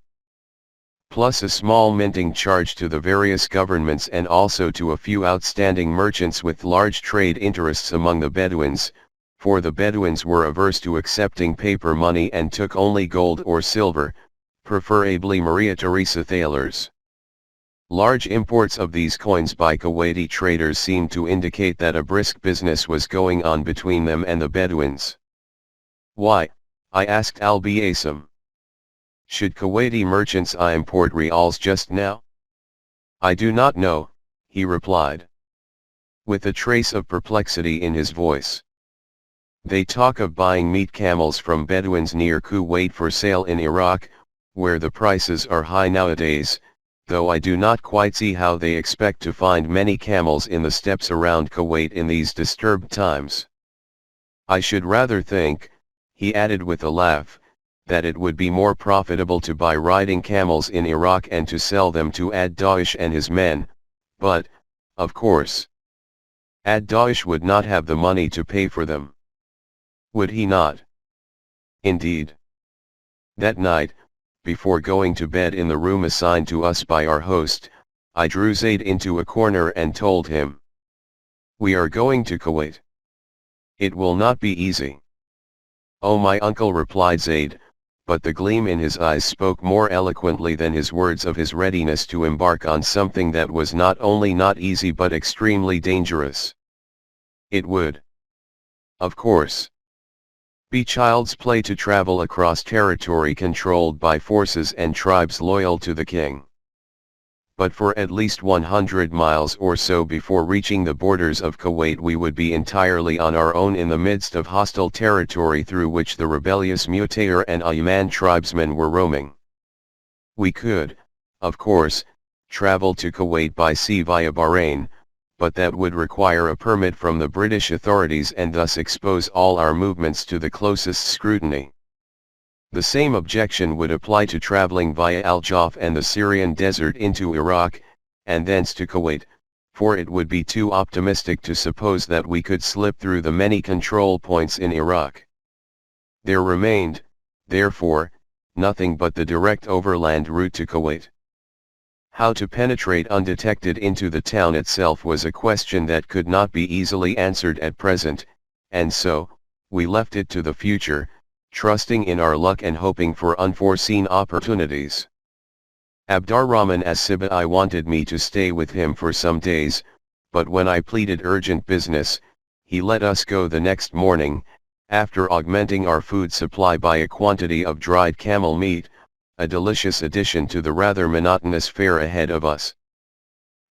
Plus a small minting charge to the various governments and also to a few outstanding merchants with large trade interests among the Bedouins, for the Bedouins were averse to accepting paper money and took only gold or silver, preferably Maria Theresa thalers. Large imports of these coins by Kuwaiti traders seemed to indicate that a brisk business was going on between them and the Bedouins. Why? I asked Al-Biasem. Should Kuwaiti merchants import reals just now? I do not know, he replied, with a trace of perplexity in his voice. They talk of buying meat camels from Bedouins near Kuwait for sale in Iraq, where the prices are high nowadays, though I do not quite see how they expect to find many camels in the steppes around Kuwait in these disturbed times. I should rather think, he added with a laugh, that it would be more profitable to buy riding camels in Iraq and to sell them to Ad-Daesh and his men, but, of course, Ad-Daesh would not have the money to pay for them. Would he not? Indeed. That night, before going to bed in the room assigned to us by our host, I drew Zaid into a corner and told him, "We are going to Kuwait. It will not be easy." "Oh, my uncle," replied Zaid, but the gleam in his eyes spoke more eloquently than his words of his readiness to embark on something that was not only not easy but extremely dangerous. It would, of course, be child's play to travel across territory controlled by forces and tribes loyal to the king. But for at least 100 miles or so before reaching the borders of Kuwait we would be entirely on our own in the midst of hostile territory through which the rebellious Mutayr and Ayman tribesmen were roaming. We could, of course, travel to Kuwait by sea via Bahrain, but that would require a permit from the British authorities and thus expose all our movements to the closest scrutiny. The same objection would apply to traveling via Al-Jaf and the Syrian desert into Iraq, and thence to Kuwait, for it would be too optimistic to suppose that we could slip through the many control points in Iraq. There remained, therefore, nothing but the direct overland route to Kuwait. How to penetrate undetected into the town itself was a question that could not be easily answered at present, and so, we left it to the future, trusting in our luck and hoping for unforeseen opportunities. Abdurrahman as-Sibai wanted me to stay with him for some days, but when I pleaded urgent business, he let us go the next morning, after augmenting our food supply by a quantity of dried camel meat, a delicious addition to the rather monotonous fare ahead of us.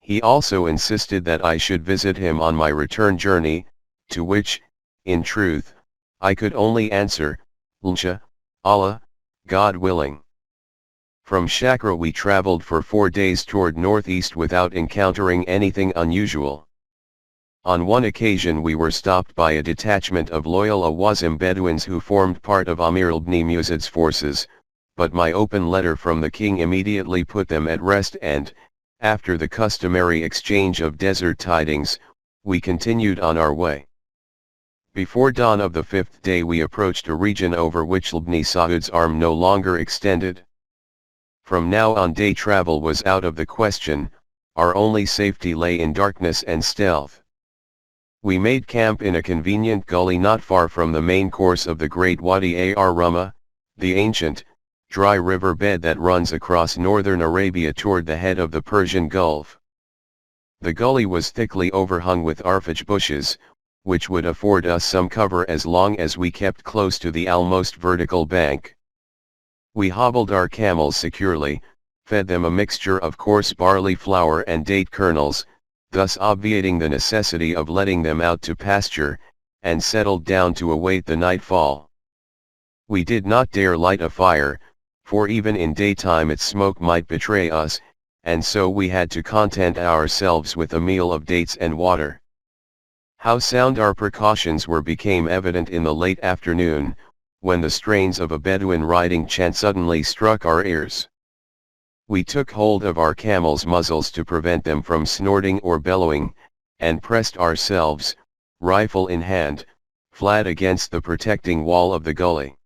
He also insisted that I should visit him on my return journey, to which, in truth, I could only answer, "Insha Allah, God willing." From Shakra we traveled for 4 days toward northeast without encountering anything unusual. On one occasion we were stopped by a detachment of loyal Awazim Bedouins who formed part of Amir ibn Musad's forces, but my open letter from the king immediately put them at rest and, after the customary exchange of desert tidings, we continued on our way. Before dawn of the 5th day we approached a region over which Ibn Saud's arm no longer extended. From now on day travel was out of the question, our only safety lay in darkness and stealth. We made camp in a convenient gully not far from the main course of the great Wadi ar-Rumah, the ancient, dry river bed that runs across northern Arabia toward the head of the Persian Gulf. The gully was thickly overhung with arfage bushes, which would afford us some cover as long as we kept close to the almost vertical bank. We hobbled our camels securely, fed them a mixture of coarse barley flour and date kernels, thus obviating the necessity of letting them out to pasture, and settled down to await the nightfall. We did not dare light a fire, for even in daytime its smoke might betray us, and so we had to content ourselves with a meal of dates and water. How sound our precautions were became evident in the late afternoon, when the strains of a Bedouin riding chant suddenly struck our ears. We took hold of our camels' muzzles to prevent them from snorting or bellowing, and pressed ourselves, rifle in hand, flat against the protecting wall of the gully.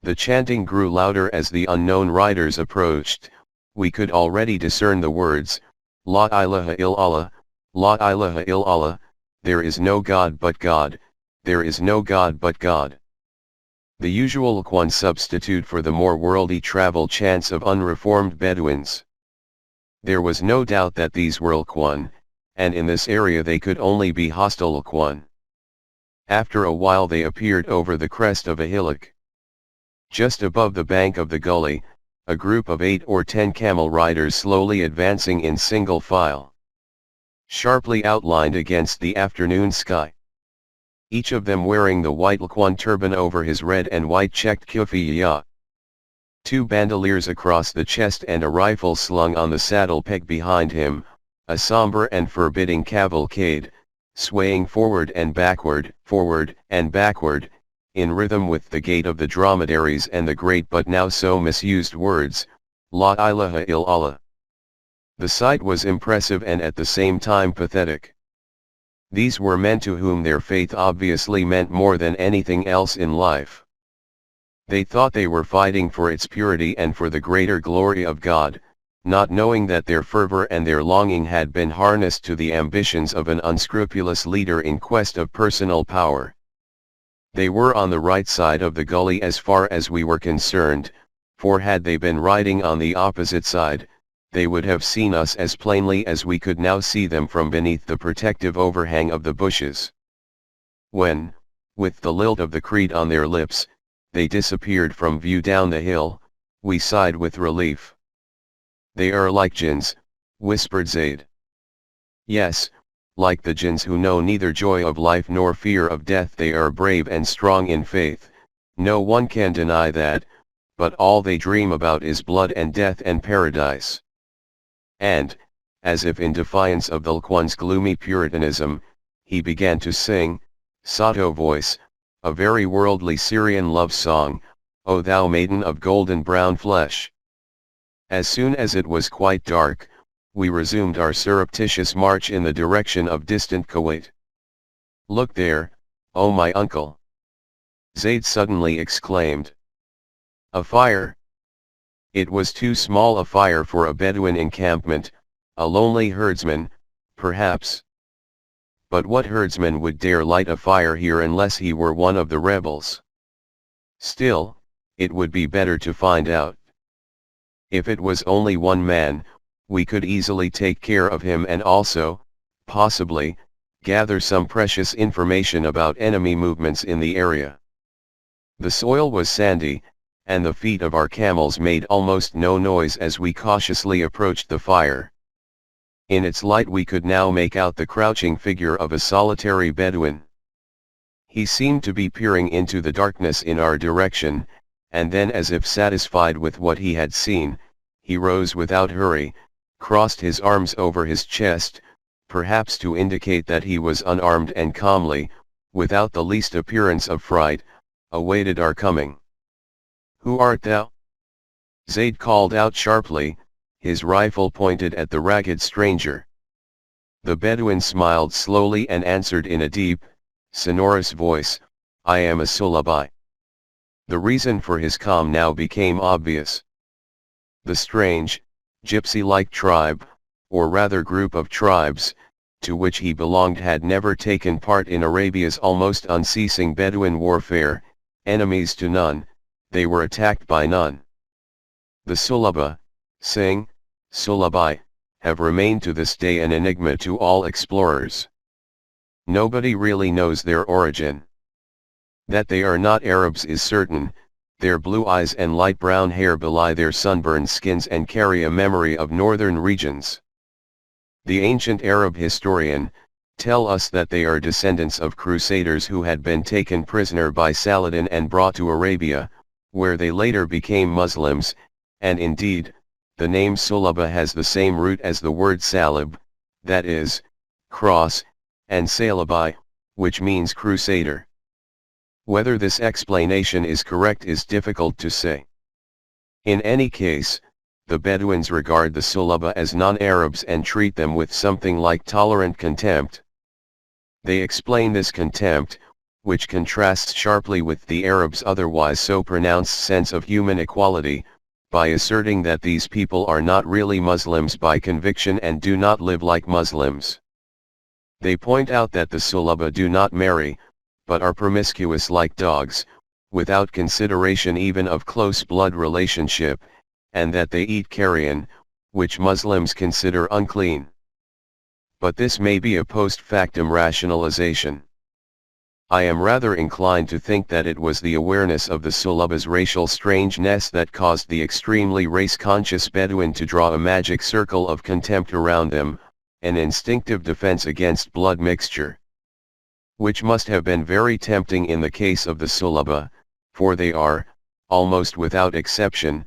The chanting grew louder as the unknown riders approached. We could already discern the words, La ilaha illallah, La ilaha illallah, there is no God but God, there is no God but God. The usual Laquan substitute for the more worldly travel chants of unreformed Bedouins. There was no doubt that these were Laquan, and in this area they could only be hostile Laquan. After a while they appeared over the crest of a hillock. Just above the bank of the gully, a group of 8 or 10 camel riders slowly advancing in single file. Sharply outlined against the afternoon sky. Each of them wearing the white Laquan turban over his red and white checked kufiya. 2 bandoliers across the chest and a rifle slung on the saddle peg behind him, a somber and forbidding cavalcade, swaying forward and backward, in rhythm with the gait of the dromedaries and the great but now so misused words, La ilaha illallah. The sight was impressive and at the same time pathetic. These were men to whom their faith obviously meant more than anything else in life. They thought they were fighting for its purity and for the greater glory of God, not knowing that their fervor and their longing had been harnessed to the ambitions of an unscrupulous leader in quest of personal power. They were on the right side of the gully as far as we were concerned, for had they been riding on the opposite side, they would have seen us as plainly as we could now see them from beneath the protective overhang of the bushes. When, with the lilt of the creed on their lips, they disappeared from view down the hill, we sighed with relief. They are like jinns, whispered Zaid. Yes, like the jinns who know neither joy of life nor fear of death. They are brave and strong in faith, no one can deny that, but all they dream about is blood and death and paradise. And, as if in defiance of the Laquan's gloomy puritanism, he began to sing, sotto voice, a very worldly Syrian love song, O thou maiden of golden brown flesh. As soon as it was quite dark, we resumed our surreptitious march in the direction of distant Kuwait. Look there, oh my uncle! Zaid suddenly exclaimed. A fire! It was too small a fire for a Bedouin encampment, a lonely herdsman, perhaps. But what herdsman would dare light a fire here unless he were one of the rebels? Still, it would be better to find out. If it was only one man, we could easily take care of him and also, possibly, gather some precious information about enemy movements in the area. The soil was sandy, and the feet of our camels made almost no noise as we cautiously approached the fire. In its light we could now make out the crouching figure of a solitary Bedouin. He seemed to be peering into the darkness in our direction, and then as if satisfied with what he had seen, he rose without hurry, crossed his arms over his chest, perhaps to indicate that he was unarmed, and calmly, without the least appearance of fright, awaited our coming. Who art thou? Zaid called out sharply, his rifle pointed at the ragged stranger. The Bedouin smiled slowly and answered in a deep, sonorous voice, I am a Sulabi. The reason for his calm now became obvious. The strange, gypsy-like tribe, or rather group of tribes, to which he belonged had never taken part in Arabia's almost unceasing Bedouin warfare, enemies to none, they were attacked by none. The Sulaba, Singh, Sulabi, have remained to this day an enigma to all explorers. Nobody really knows their origin. That they are not Arabs is certain. Their blue eyes and light brown hair belie their sunburned skins and carry a memory of northern regions. The ancient Arab historian, tell us that they are descendants of crusaders who had been taken prisoner by Saladin and brought to Arabia, where they later became Muslims, and indeed, the name Sulaba has the same root as the word salib, that is, cross, and salabi, which means crusader. Whether this explanation is correct is difficult to say. In any case, the Bedouins regard the Sulaba as non-Arabs and treat them with something like tolerant contempt. They explain this contempt, which contrasts sharply with the Arabs' otherwise so pronounced sense of human equality, by asserting that these people are not really Muslims by conviction and do not live like Muslims. They point out that the Sulaba do not marry, but are promiscuous like dogs, without consideration even of close blood relationship, and that they eat carrion, which Muslims consider unclean. But this may be a post factum rationalization. I am rather inclined to think that it was the awareness of the Sulaba's racial strangeness that caused the extremely race-conscious Bedouin to draw a magic circle of contempt around them, an instinctive defense against blood mixture. Which must have been very tempting in the case of the Sulaba, for they are, almost without exception,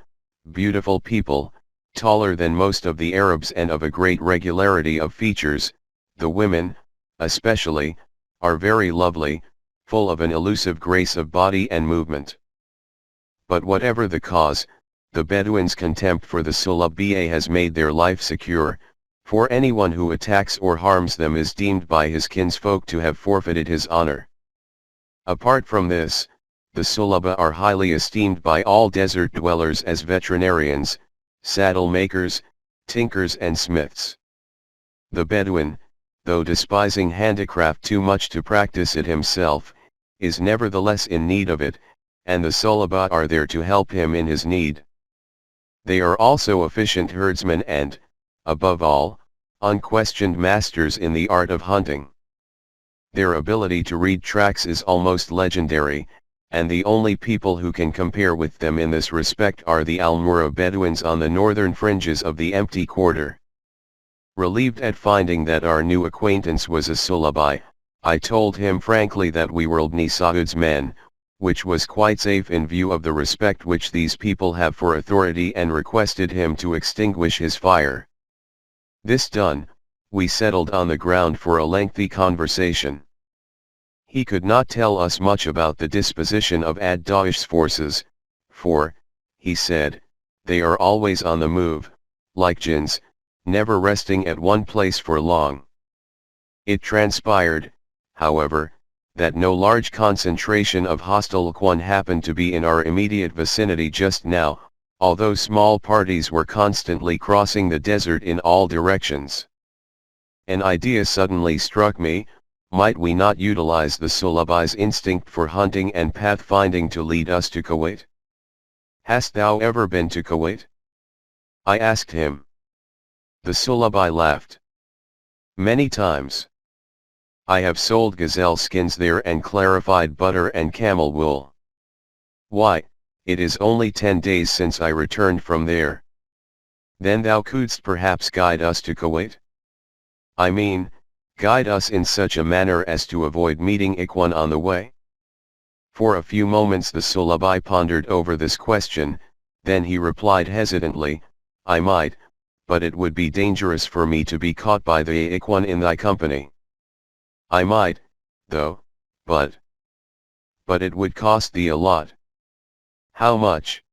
beautiful people, taller than most of the Arabs and of a great regularity of features. The women, especially, are very lovely, full of an elusive grace of body and movement. But whatever the cause, the Bedouins' contempt for the Sulaba has made their life secure, for anyone who attacks or harms them is deemed by his kinsfolk to have forfeited his honor. Apart from this, the Sulaba are highly esteemed by all desert dwellers as veterinarians, saddle makers, tinkers and smiths. The Bedouin, though despising handicraft too much to practice it himself, is nevertheless in need of it, and the Sulaba are there to help him in his need. They are also efficient herdsmen and, above all, unquestioned masters in the art of hunting. Their ability to read tracks is almost legendary, and the only people who can compare with them in this respect are the Almura Bedouins on the northern fringes of the empty quarter. Relieved at finding that our new acquaintance was a Sulabi, I told him frankly that we were Ibn Saud's men, which was quite safe in view of the respect which these people have for authority, and requested him to extinguish his fire. This done, we settled on the ground for a lengthy conversation. He could not tell us much about the disposition of ad-Daesh's forces, for, he said, they are always on the move, like jinns, never resting at one place for long. It transpired, however, that no large concentration of hostile Ikhwan happened to be in our immediate vicinity just now, although small parties were constantly crossing the desert in all directions. An idea suddenly struck me: might we not utilize the Sulabi's instinct for hunting and pathfinding to lead us to Kuwait? Hast thou ever been to Kuwait? I asked him. The Sulabi laughed. Many times. I have sold gazelle skins there and clarified butter and camel wool. Why, it is only 10 days since I returned from there. Then thou couldst perhaps guide us to Kuwait? I mean, guide us in such a manner as to avoid meeting Ikhwan on the way? For a few moments the Sulabi pondered over this question, then he replied hesitantly, I might, but it would be dangerous for me to be caught by the Ikhwan in thy company. I might, though, but it would cost thee a lot. How much?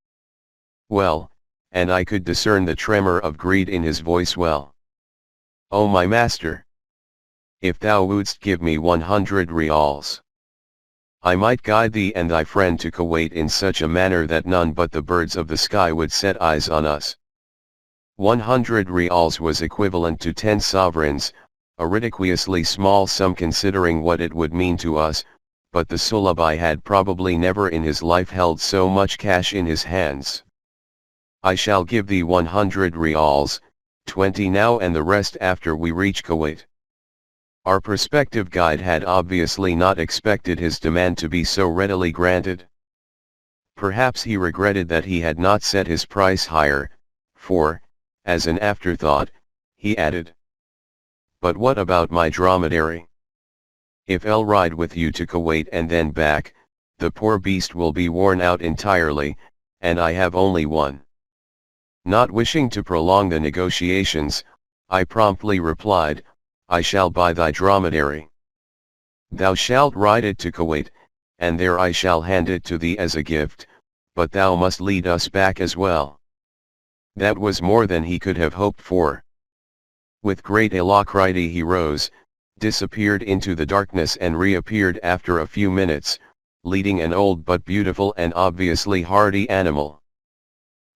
Well, and I could discern the tremor of greed in his voice well. O my master! If thou wouldst give me 100 rials, I might guide thee and thy friend to Kuwait in such a manner that none but the birds of the sky would set eyes on us. 100 rials was equivalent to 10 sovereigns, a ridiculously small sum considering what it would mean to us, but the Sulabi had probably never in his life held so much cash in his hands. I shall give thee 100 rials, 20 now and the rest after we reach Kuwait. Our prospective guide had obviously not expected his demand to be so readily granted. Perhaps he regretted that he had not set his price higher, for, as an afterthought, he added, But what about my dromedary? If I'll ride with you to Kuwait and then back, the poor beast will be worn out entirely, and I have only one. Not wishing to prolong the negotiations, I promptly replied, I shall buy thy dromedary. Thou shalt ride it to Kuwait, and there I shall hand it to thee as a gift, but thou must lead us back as well. That was more than he could have hoped for. With great alacrity he rose, disappeared into the darkness and reappeared after a few minutes, leading an old but beautiful and obviously hardy animal.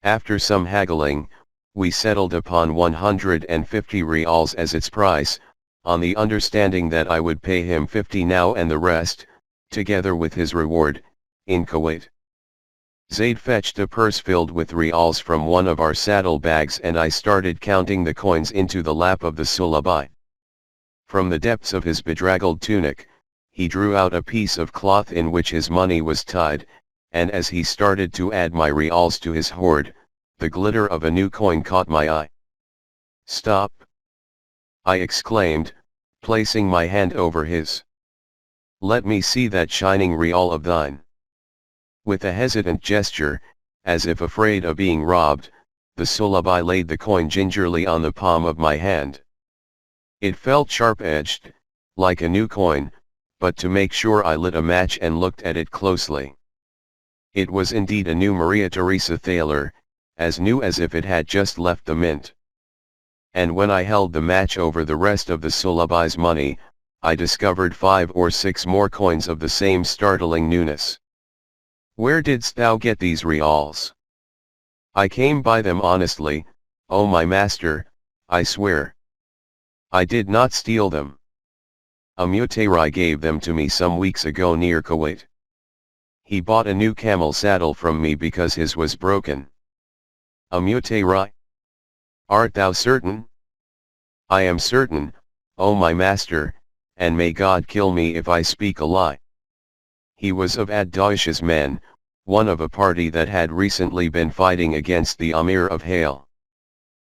After some haggling, we settled upon 150 reals as its price, on the understanding that I would pay him 50 now and the rest, together with his reward, in Kuwait. Zaid fetched a purse filled with reals from one of our saddle bags and I started counting the coins into the lap of the Sulabi. From the depths of his bedraggled tunic, he drew out a piece of cloth in which his money was tied, and as he started to add my reals to his hoard, the glitter of a new coin caught my eye. Stop! I exclaimed, placing my hand over his. Let me see that shining real of thine. With a hesitant gesture, as if afraid of being robbed, the Sulabi laid the coin gingerly on the palm of my hand. It felt sharp-edged, like a new coin, but to make sure I lit a match and looked at it closely. It was indeed a new Maria Theresa thaler, as new as if it had just left the mint. And when I held the match over the rest of the Sulabi's money, I discovered 5 or 6 more coins of the same startling newness. Where didst thou get these reals? I came by them honestly, O my master, I swear. I did not steal them. A mutayri gave them to me some weeks ago near Kuwait. He bought a new camel saddle from me because his was broken. A mutayri? Art thou certain? I am certain, O my master, and may God kill me if I speak a lie. He was of Ad-Daesh's men, one of a party that had recently been fighting against the Amir of Hale.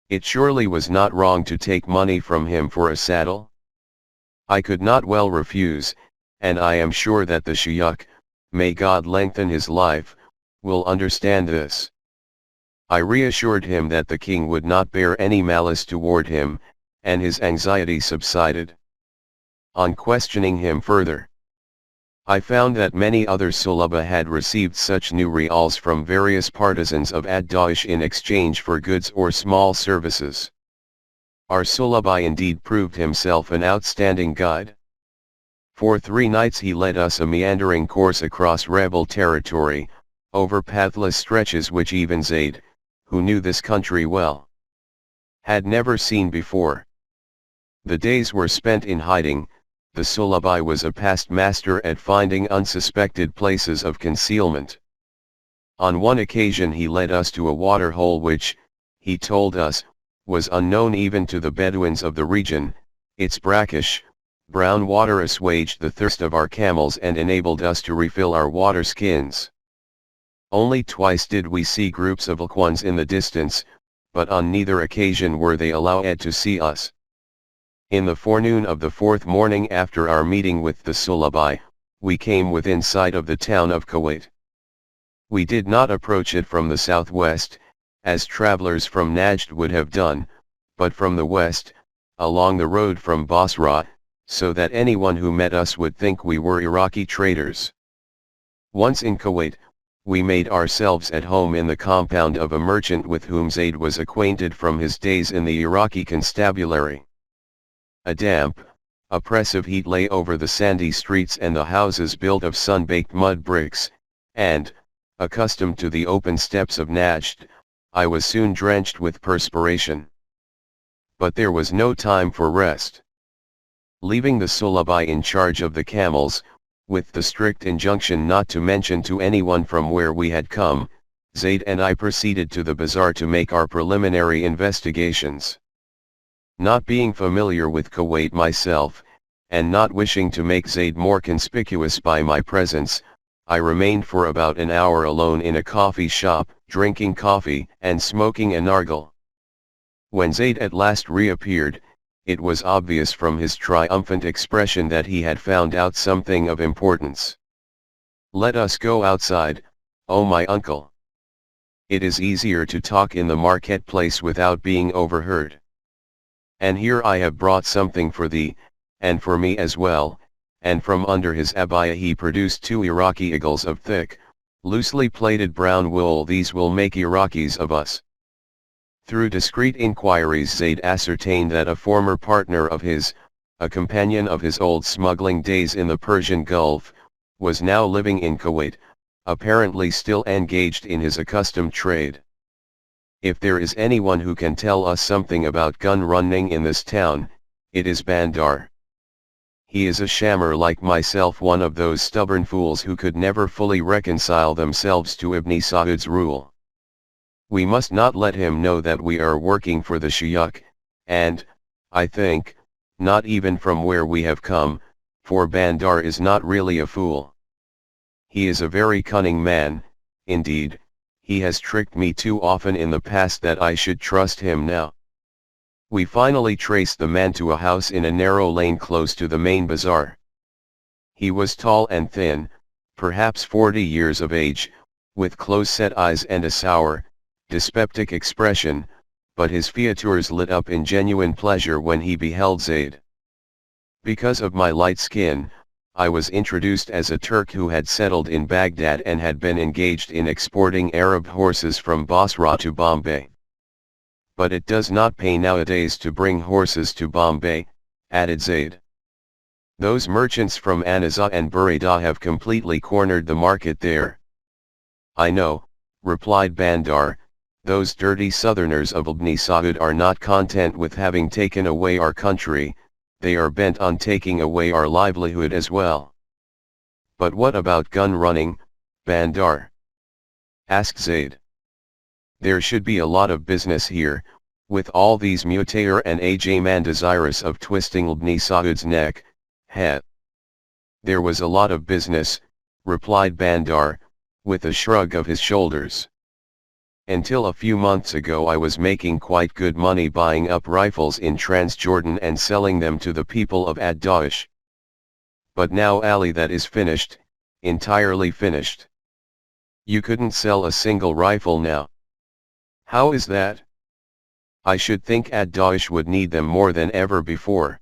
It surely was not wrong to take money from him for a saddle. I could not well refuse, and I am sure that the Shaykh, may God lengthen his life, will understand this. I reassured him that the king would not bear any malice toward him, and his anxiety subsided. On questioning him further, I found that many other Sulaba had received such new reals from various partisans of Ad-Daesh in exchange for goods or small services. Our Sulabi indeed proved himself an outstanding guide. For 3 nights he led us a meandering course across rebel territory, over pathless stretches which even Zaid, who knew this country well, had never seen before. The days were spent in hiding. The Sulabi was a past master at finding unsuspected places of concealment. On one occasion he led us to a water hole which, he told us, was unknown even to the Bedouins of the region. Its brackish, brown water assuaged the thirst of our camels and enabled us to refill our water skins. Only twice did we see groups of Laquans in the distance, but on neither occasion were they allowed to see us. In the forenoon of the 4th morning after our meeting with the Sulabi, we came within sight of the town of Kuwait. We did not approach it from the southwest, as travelers from Najd would have done, but from the west, along the road from Basra, so that anyone who met us would think we were Iraqi traders. Once in Kuwait, we made ourselves at home in the compound of a merchant with whom Zaid was acquainted from his days in the Iraqi constabulary. A damp, oppressive heat lay over the sandy streets and the houses built of sun-baked mud bricks, and, accustomed to the open steppes of Najd, I was soon drenched with perspiration. But there was no time for rest. Leaving the Sulabi in charge of the camels, with the strict injunction not to mention to anyone from where we had come, Zaid and I proceeded to the bazaar to make our preliminary investigations. Not being familiar with Kuwait myself, and not wishing to make Zaid more conspicuous by my presence, I remained for about an hour alone in a coffee shop, drinking coffee and smoking a narghile. When Zaid at last reappeared, it was obvious from his triumphant expression that he had found out something of importance. "Let us go outside, oh my uncle. It is easier to talk in the marketplace without being overheard. And here I have brought something for thee, and for me as well," and from under his abaya he produced 2 Iraqi eagles of thick, loosely plaited brown wool. "These will make Iraqis of us." Through discreet inquiries Zaid ascertained that a former partner of his, a companion of his old smuggling days in the Persian Gulf, was now living in Kuwait, apparently still engaged in his accustomed trade. "If there is anyone who can tell us something about gun running in this town, it is Bandar. He is a shammer like myself, one of those stubborn fools who could never fully reconcile themselves to Ibn Saud's rule. We must not let him know that we are working for the Shuyukh, and, I think, not even from where we have come, for Bandar is not really a fool. He is a very cunning man, indeed, he has tricked me too often in the past that I should trust him now." We finally traced the man to a house in a narrow lane close to the main bazaar. He was tall and thin, perhaps 40 years of age, with close-set eyes and a sour, dyspeptic expression, but his features lit up in genuine pleasure when he beheld Zaid. Because of my light skin, I was introduced as a Turk who had settled in Baghdad and had been engaged in exporting Arab horses from Basra to Bombay. "But it does not pay nowadays to bring horses to Bombay," added Zaid. "Those merchants from Anaza and Buraidah have completely cornered the market there." "I know," replied Bandar, "those dirty southerners of Ibn Saud are not content with having taken away our country, they are bent on taking away our livelihood as well." "But what about gun running, Bandar?" asked Zaid. "There should be a lot of business here, with all these mutair and ajman desirous of twisting Ibn Saud's neck, heh." "There was a lot of business," replied Bandar, with a shrug of his shoulders. "Until a few months ago I was making quite good money buying up rifles in Transjordan and selling them to the people of Ad-Daesh. But now Ali, that is finished, entirely finished. You couldn't sell a single rifle now." "How is that?" "I should think Ad-Daesh would need them more than ever before."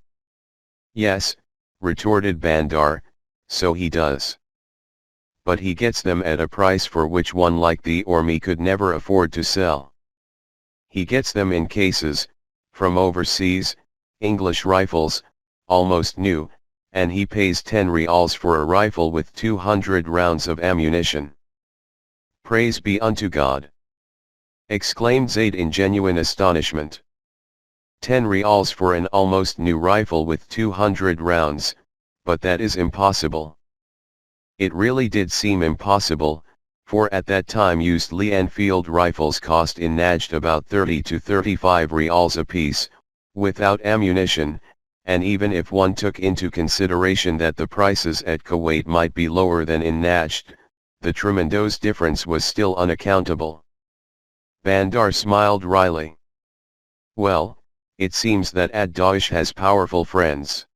"Yes," retorted Bandar, "so he does. But he gets them at a price for which one like thee or me could never afford to sell. He gets them in cases, from overseas, English rifles, almost new, and he pays 10 rials for a rifle with 200 rounds of ammunition." "Praise be unto God!" exclaimed Zaid in genuine astonishment. 10 rials for an almost new rifle with 200 rounds, but that is impossible. It really did seem impossible, for at that time used Lee Enfield rifles cost in Najd about 30 to 35 rials apiece, without ammunition, and even if one took into consideration that the prices at Kuwait might be lower than in Najd, the tremendous difference was still unaccountable. Bandar smiled wryly. "Well, it seems that Ad-Daesh has powerful friends.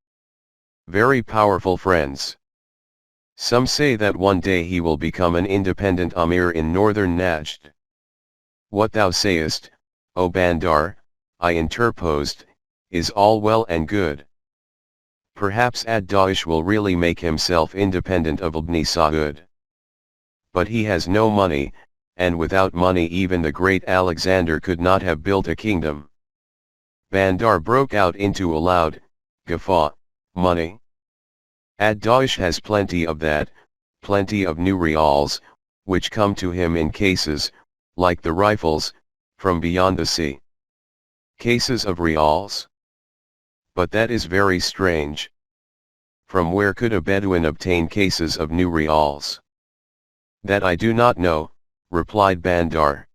Very powerful friends. Some say that one day he will become an independent Amir in northern Najd." "What thou sayest, O Bandar," I interposed, "is all well and good. Perhaps Ad-Daesh will really make himself independent of Ibn Saud. But he has no money, and without money even the great Alexander could not have built a kingdom." Bandar broke out into a loud guffaw. "Money? Ad-Daesh has plenty of that, plenty of new rials, which come to him in cases, like the rifles, from beyond the sea." "Cases of rials? But that is very strange. From where could a Bedouin obtain cases of new rials?" "That I do not know," replied Bandar.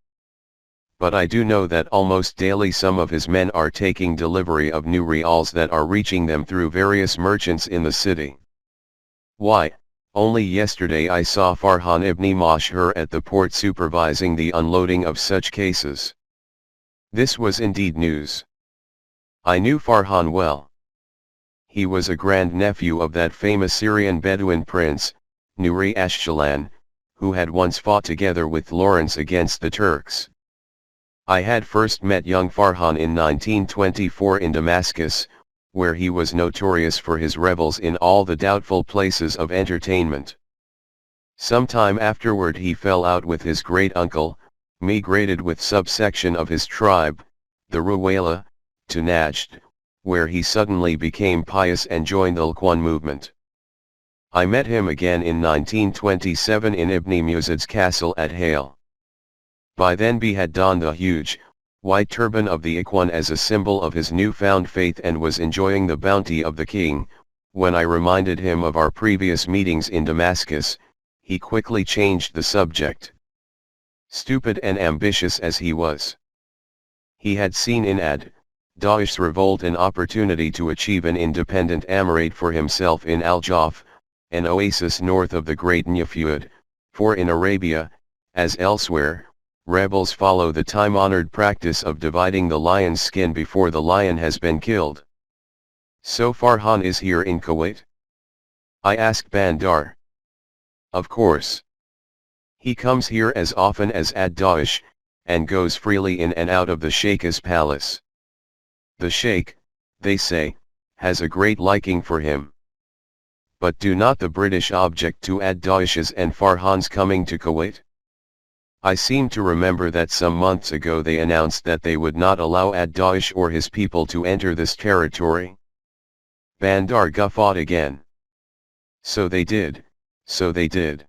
"But I do know that almost daily some of his men are taking delivery of new rials that are reaching them through various merchants in the city. Why, only yesterday I saw Farhan ibn Mashhur at the port supervising the unloading of such cases." This was indeed news. I knew Farhan well. He was a grand-nephew of that famous Syrian Bedouin prince, Nuri Ashchalan, who had once fought together with Lawrence against the Turks. I had first met young Farhan in 1924 in Damascus, where he was notorious for his revels in all the doubtful places of entertainment. Some time afterward he fell out with his great-uncle, migrated with subsection of his tribe, the Ruwayla, to Najd, where he suddenly became pious and joined the Al-Quwan movement. I met him again in 1927 in Ibn Musad's castle at Hale. By then he had donned the huge, white turban of the Ikhwan as a symbol of his newfound faith and was enjoying the bounty of the king. When I reminded him of our previous meetings in Damascus, he quickly changed the subject. Stupid and ambitious as he was, he had seen in Daesh's revolt an opportunity to achieve an independent emirate for himself in Al-Jaf, an oasis north of the great Nufud, for in Arabia, as elsewhere, rebels follow the time-honored practice of dividing the lion's skin before the lion has been killed. So Farhan is here in Kuwait? I asked Bandar. Of course. He comes here as often as Daesh, and goes freely in and out of the Sheikh's palace. The Sheikh, they say, has a great liking for him. But do not the British object to Daesh's and Farhan's coming to Kuwait? I seem to remember that some months ago they announced that they would not allow Daesh or his people to enter this territory. Bandar guffawed again. So they did, so they did.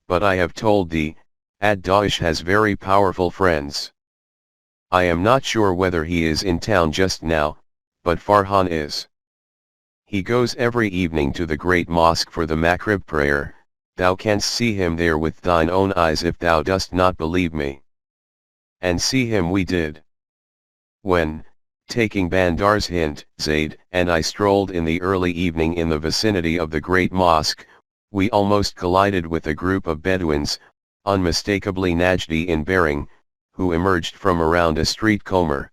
But I have told thee, Daesh has very powerful friends. I am not sure whether he is in town just now, but Farhan is. He goes every evening to the great mosque for the Maghrib prayer. Thou canst see him there with thine own eyes if thou dost not believe me. And see him we did. When, taking Bandar's hint, Zaid and I strolled in the early evening in the vicinity of the great mosque, we almost collided with a group of Bedouins, unmistakably Najdi in bearing, who emerged from around a street corner.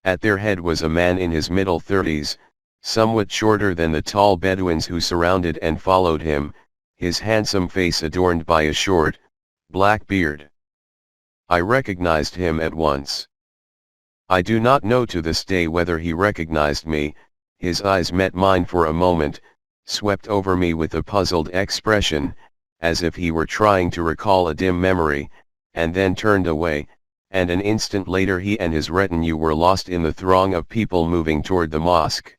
At their head was a man in his middle 30s, somewhat shorter than the tall Bedouins who surrounded and followed him, his handsome face adorned by a short, black beard. I recognized him at once. I do not know to this day whether he recognized me. His eyes met mine for a moment, swept over me with a puzzled expression, as if he were trying to recall a dim memory, and then turned away, and an instant later he and his retinue were lost in the throng of people moving toward the mosque.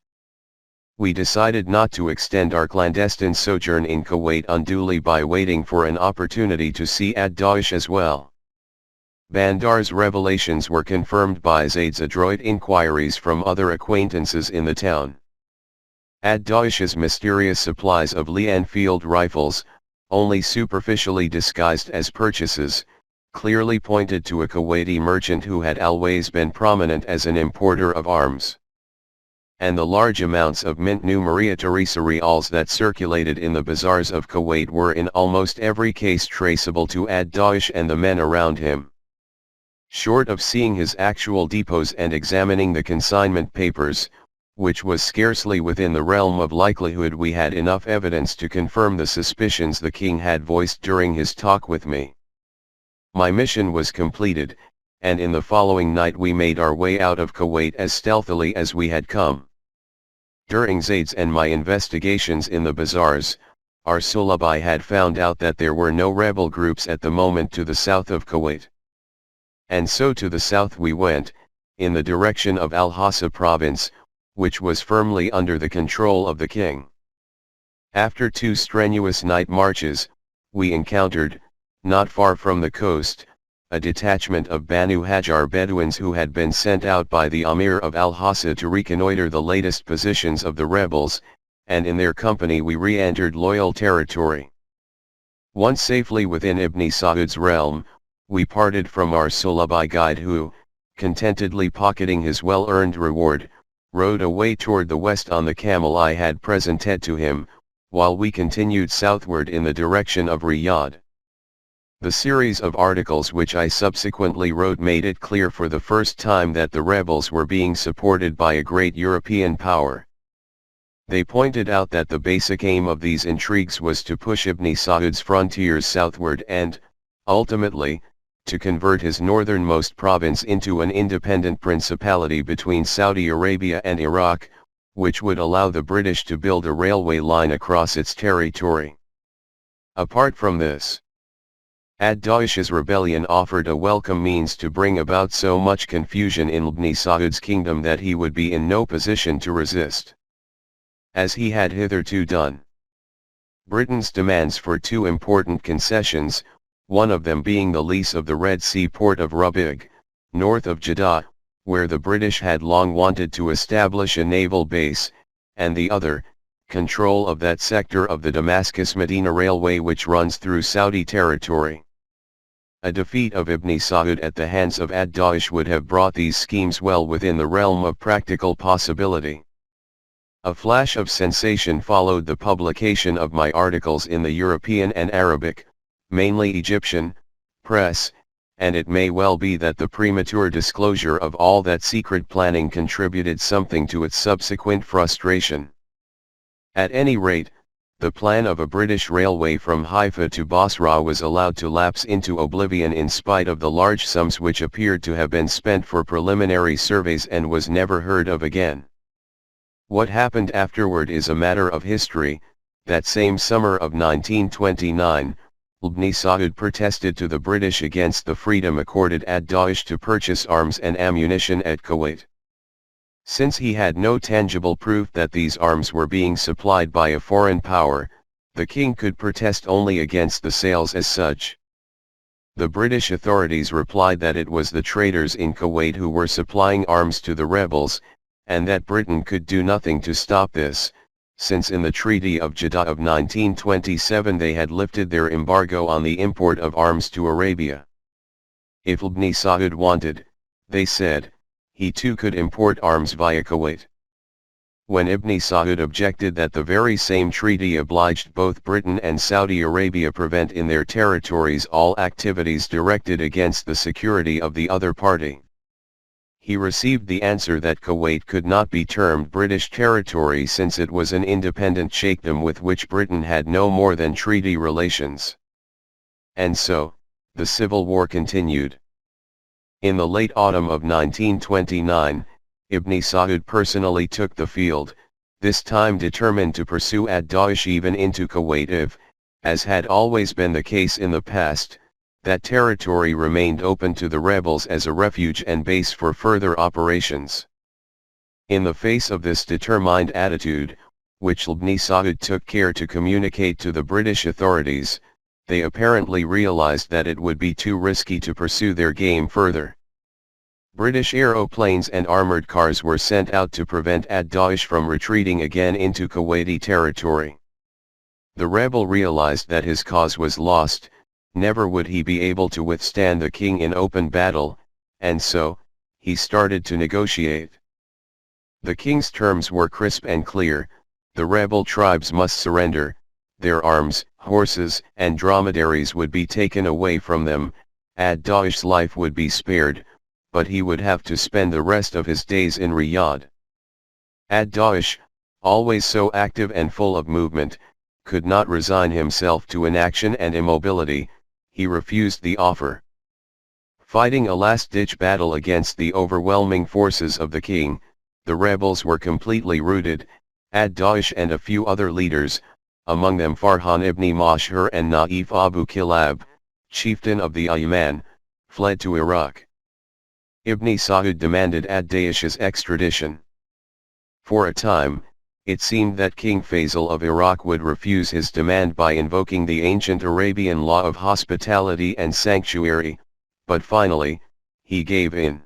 We decided not to extend our clandestine sojourn in Kuwait unduly by waiting for an opportunity to see Daesh as well. Bandar's revelations were confirmed by Zaid's adroit inquiries from other acquaintances in the town. Daesh's mysterious supplies of Lee-Enfield rifles, only superficially disguised as purchases, clearly pointed to a Kuwaiti merchant who had always been prominent as an importer of arms. And the large amounts of mint new Maria Theresa reals that circulated in the bazaars of Kuwait were in almost every case traceable to Daesh and the men around him. Short of seeing his actual depots and examining the consignment papers, which was scarcely within the realm of likelihood, we had enough evidence to confirm the suspicions the king had voiced during his talk with me. My mission was completed, and in the following night we made our way out of Kuwait as stealthily as we had come. During Zaid's and my investigations in the bazaars, our Sulabai had found out that there were no rebel groups at the moment to the south of Kuwait. And so to the south we went, in the direction of Al-Hassa province, which was firmly under the control of the king. After 2 strenuous night marches, we encountered, not far from the coast, a detachment of Banu Hajar Bedouins who had been sent out by the Amir of Al-Hassa to reconnoiter the latest positions of the rebels, and in their company we re-entered loyal territory. Once safely within Ibn Saud's realm, we parted from our Sulabai guide who, contentedly pocketing his well-earned reward, rode away toward the west on the camel I had presented to him, while we continued southward in the direction of Riyadh. The series of articles which I subsequently wrote made it clear for the first time that the rebels were being supported by a great European power. They pointed out that the basic aim of these intrigues was to push Ibn Saud's frontiers southward and, ultimately, to convert his northernmost province into an independent principality between Saudi Arabia and Iraq, which would allow the British to build a railway line across its territory. Apart from this, ad-Da'ish's rebellion offered a welcome means to bring about so much confusion in Ibn Saud's kingdom that he would be in no position to resist, as he had hitherto done. Britain's demands for two important concessions, one of them being the lease of the Red Sea port of Rubig, north of Jeddah, where the British had long wanted to establish a naval base, and the other, control of that sector of the Damascus-Medina railway which runs through Saudi territory. A defeat of Ibn Saud at the hands of ad-Da'ish would have brought these schemes well within the realm of practical possibility. A flash of sensation followed the publication of my articles in the European and Arabic, mainly Egyptian, press, and it may well be that the premature disclosure of all that secret planning contributed something to its subsequent frustration. At any rate, the plan of a British railway from Haifa to Basra was allowed to lapse into oblivion in spite of the large sums which appeared to have been spent for preliminary surveys and was never heard of again. What happened afterward is a matter of history. That same summer of 1929, Ibn Saud protested to the British against the freedom accorded ad-Da'ish to purchase arms and ammunition at Kuwait. Since he had no tangible proof that these arms were being supplied by a foreign power, the king could protest only against the sales as such. The British authorities replied that it was the traders in Kuwait who were supplying arms to the rebels, and that Britain could do nothing to stop this, since in the Treaty of Jeddah of 1927 they had lifted their embargo on the import of arms to Arabia. If Ibn Saud wanted, they said, he too could import arms via Kuwait. When Ibn Saud objected that the very same treaty obliged both Britain and Saudi Arabia prevent in their territories all activities directed against the security of the other party, he received the answer that Kuwait could not be termed British territory since it was an independent sheikhdom with which Britain had no more than treaty relations. And so, the civil war continued. In the late autumn of 1929, Ibn Saud personally took the field, this time determined to pursue ad-Da'ish even into Kuwait if, as had always been the case in the past, that territory remained open to the rebels as a refuge and base for further operations. In the face of this determined attitude, which Ibn Saud took care to communicate to the British authorities, they apparently realized that it would be too risky to pursue their game further. British aeroplanes and armored cars were sent out to prevent ad-Da'ish from retreating again into Kuwaiti territory. The rebel realized that his cause was lost, never would he be able to withstand the king in open battle, and so, he started to negotiate. The king's terms were crisp and clear: the rebel tribes must surrender, their arms, horses, and dromedaries would be taken away from them, ad-Da'ish's life would be spared, but he would have to spend the rest of his days in Riyadh. Ad-Da'ish, always so active and full of movement, could not resign himself to inaction and immobility. He refused the offer. Fighting a last-ditch battle against the overwhelming forces of the king, the rebels were completely routed. Ad-Da'ish and a few other leaders, among them Farhan ibn Mashhur and Naif Abu Kilab, chieftain of the Ayman, fled to Iraq. Ibn Saud demanded ad-Da'ish's extradition. For a time, it seemed that King Faisal of Iraq would refuse his demand by invoking the ancient Arabian law of hospitality and sanctuary, but finally, he gave in.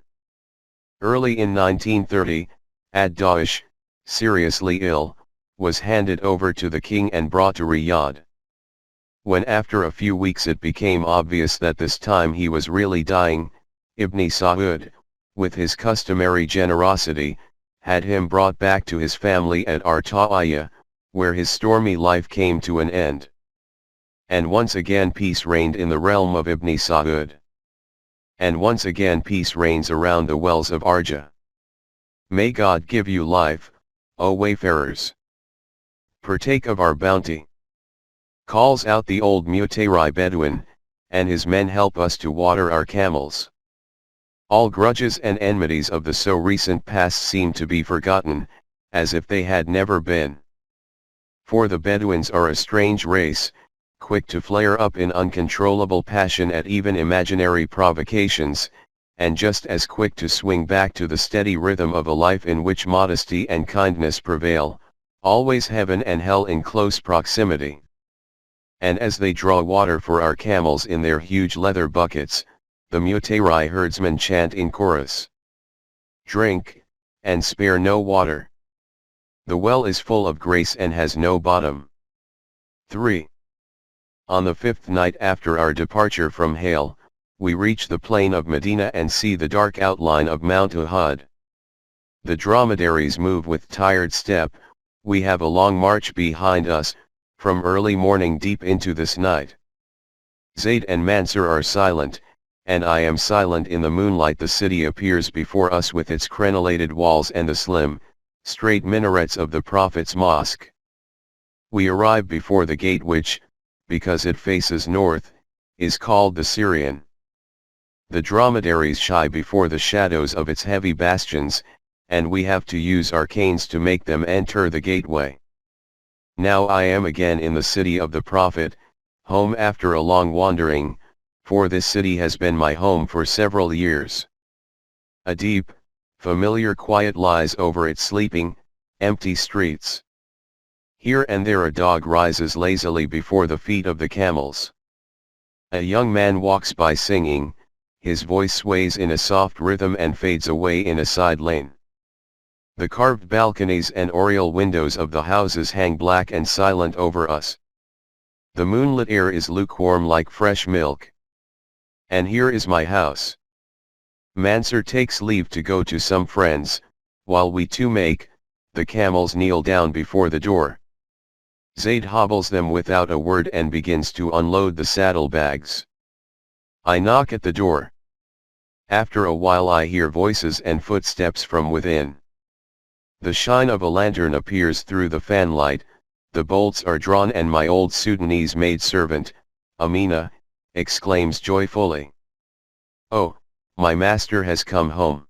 Early in 1930, ad-Da'ish, seriously ill, was handed over to the king and brought to Riyadh. When after a few weeks it became obvious that this time he was really dying, Ibn Saud, with his customary generosity, had him brought back to his family at Arta'iyah, where his stormy life came to an end. And once again peace reigned in the realm of Ibn Saud. And once again peace reigns around the wells of Arja. May God give you life, O wayfarers. Partake of our bounty. Calls out the old Mutayri Bedouin, and his men help us to water our camels. All grudges and enmities of the so recent past seem to be forgotten, as if they had never been. For the Bedouins are a strange race, quick to flare up in uncontrollable passion at even imaginary provocations, and just as quick to swing back to the steady rhythm of a life in which modesty and kindness prevail, always heaven and hell in close proximity. And as they draw water for our camels in their huge leather buckets, the Mutayri herdsmen chant in chorus. Drink, and spare no water. The well is full of grace and has no bottom. 3. On the 5th night after our departure from Hale, we reach the plain of Medina and see the dark outline of Mount Uhud. The dromedaries move with tired step, we have a long march behind us, from early morning deep into this night. Zayd and Mansur are silent, and I am silent in the moonlight. The city appears before us with its crenellated walls and the slim, straight minarets of the Prophet's mosque. We arrive before the gate which, because it faces north, is called the Syrian. The dromedaries shy before the shadows of its heavy bastions, and we have to use our canes to make them enter the gateway. Now I am again in the city of the Prophet, home after a long wandering, for this city has been my home for several years. A deep, familiar quiet lies over its sleeping, empty streets. Here and there a dog rises lazily before the feet of the camels. A young man walks by singing, his voice sways in a soft rhythm and fades away in a side lane. The carved balconies and oriel windows of the houses hang black and silent over us. The moonlit air is lukewarm like fresh milk. And here is my house. Mansur takes leave to go to some friends, while we two make, the camels kneel down before the door. Zayd hobbles them without a word and begins to unload the saddlebags. I knock at the door. After a while I hear voices and footsteps from within. The shine of a lantern appears through the fanlight, the bolts are drawn and my old Sudanese maidservant, Amina, exclaims joyfully. Oh, my master has come home.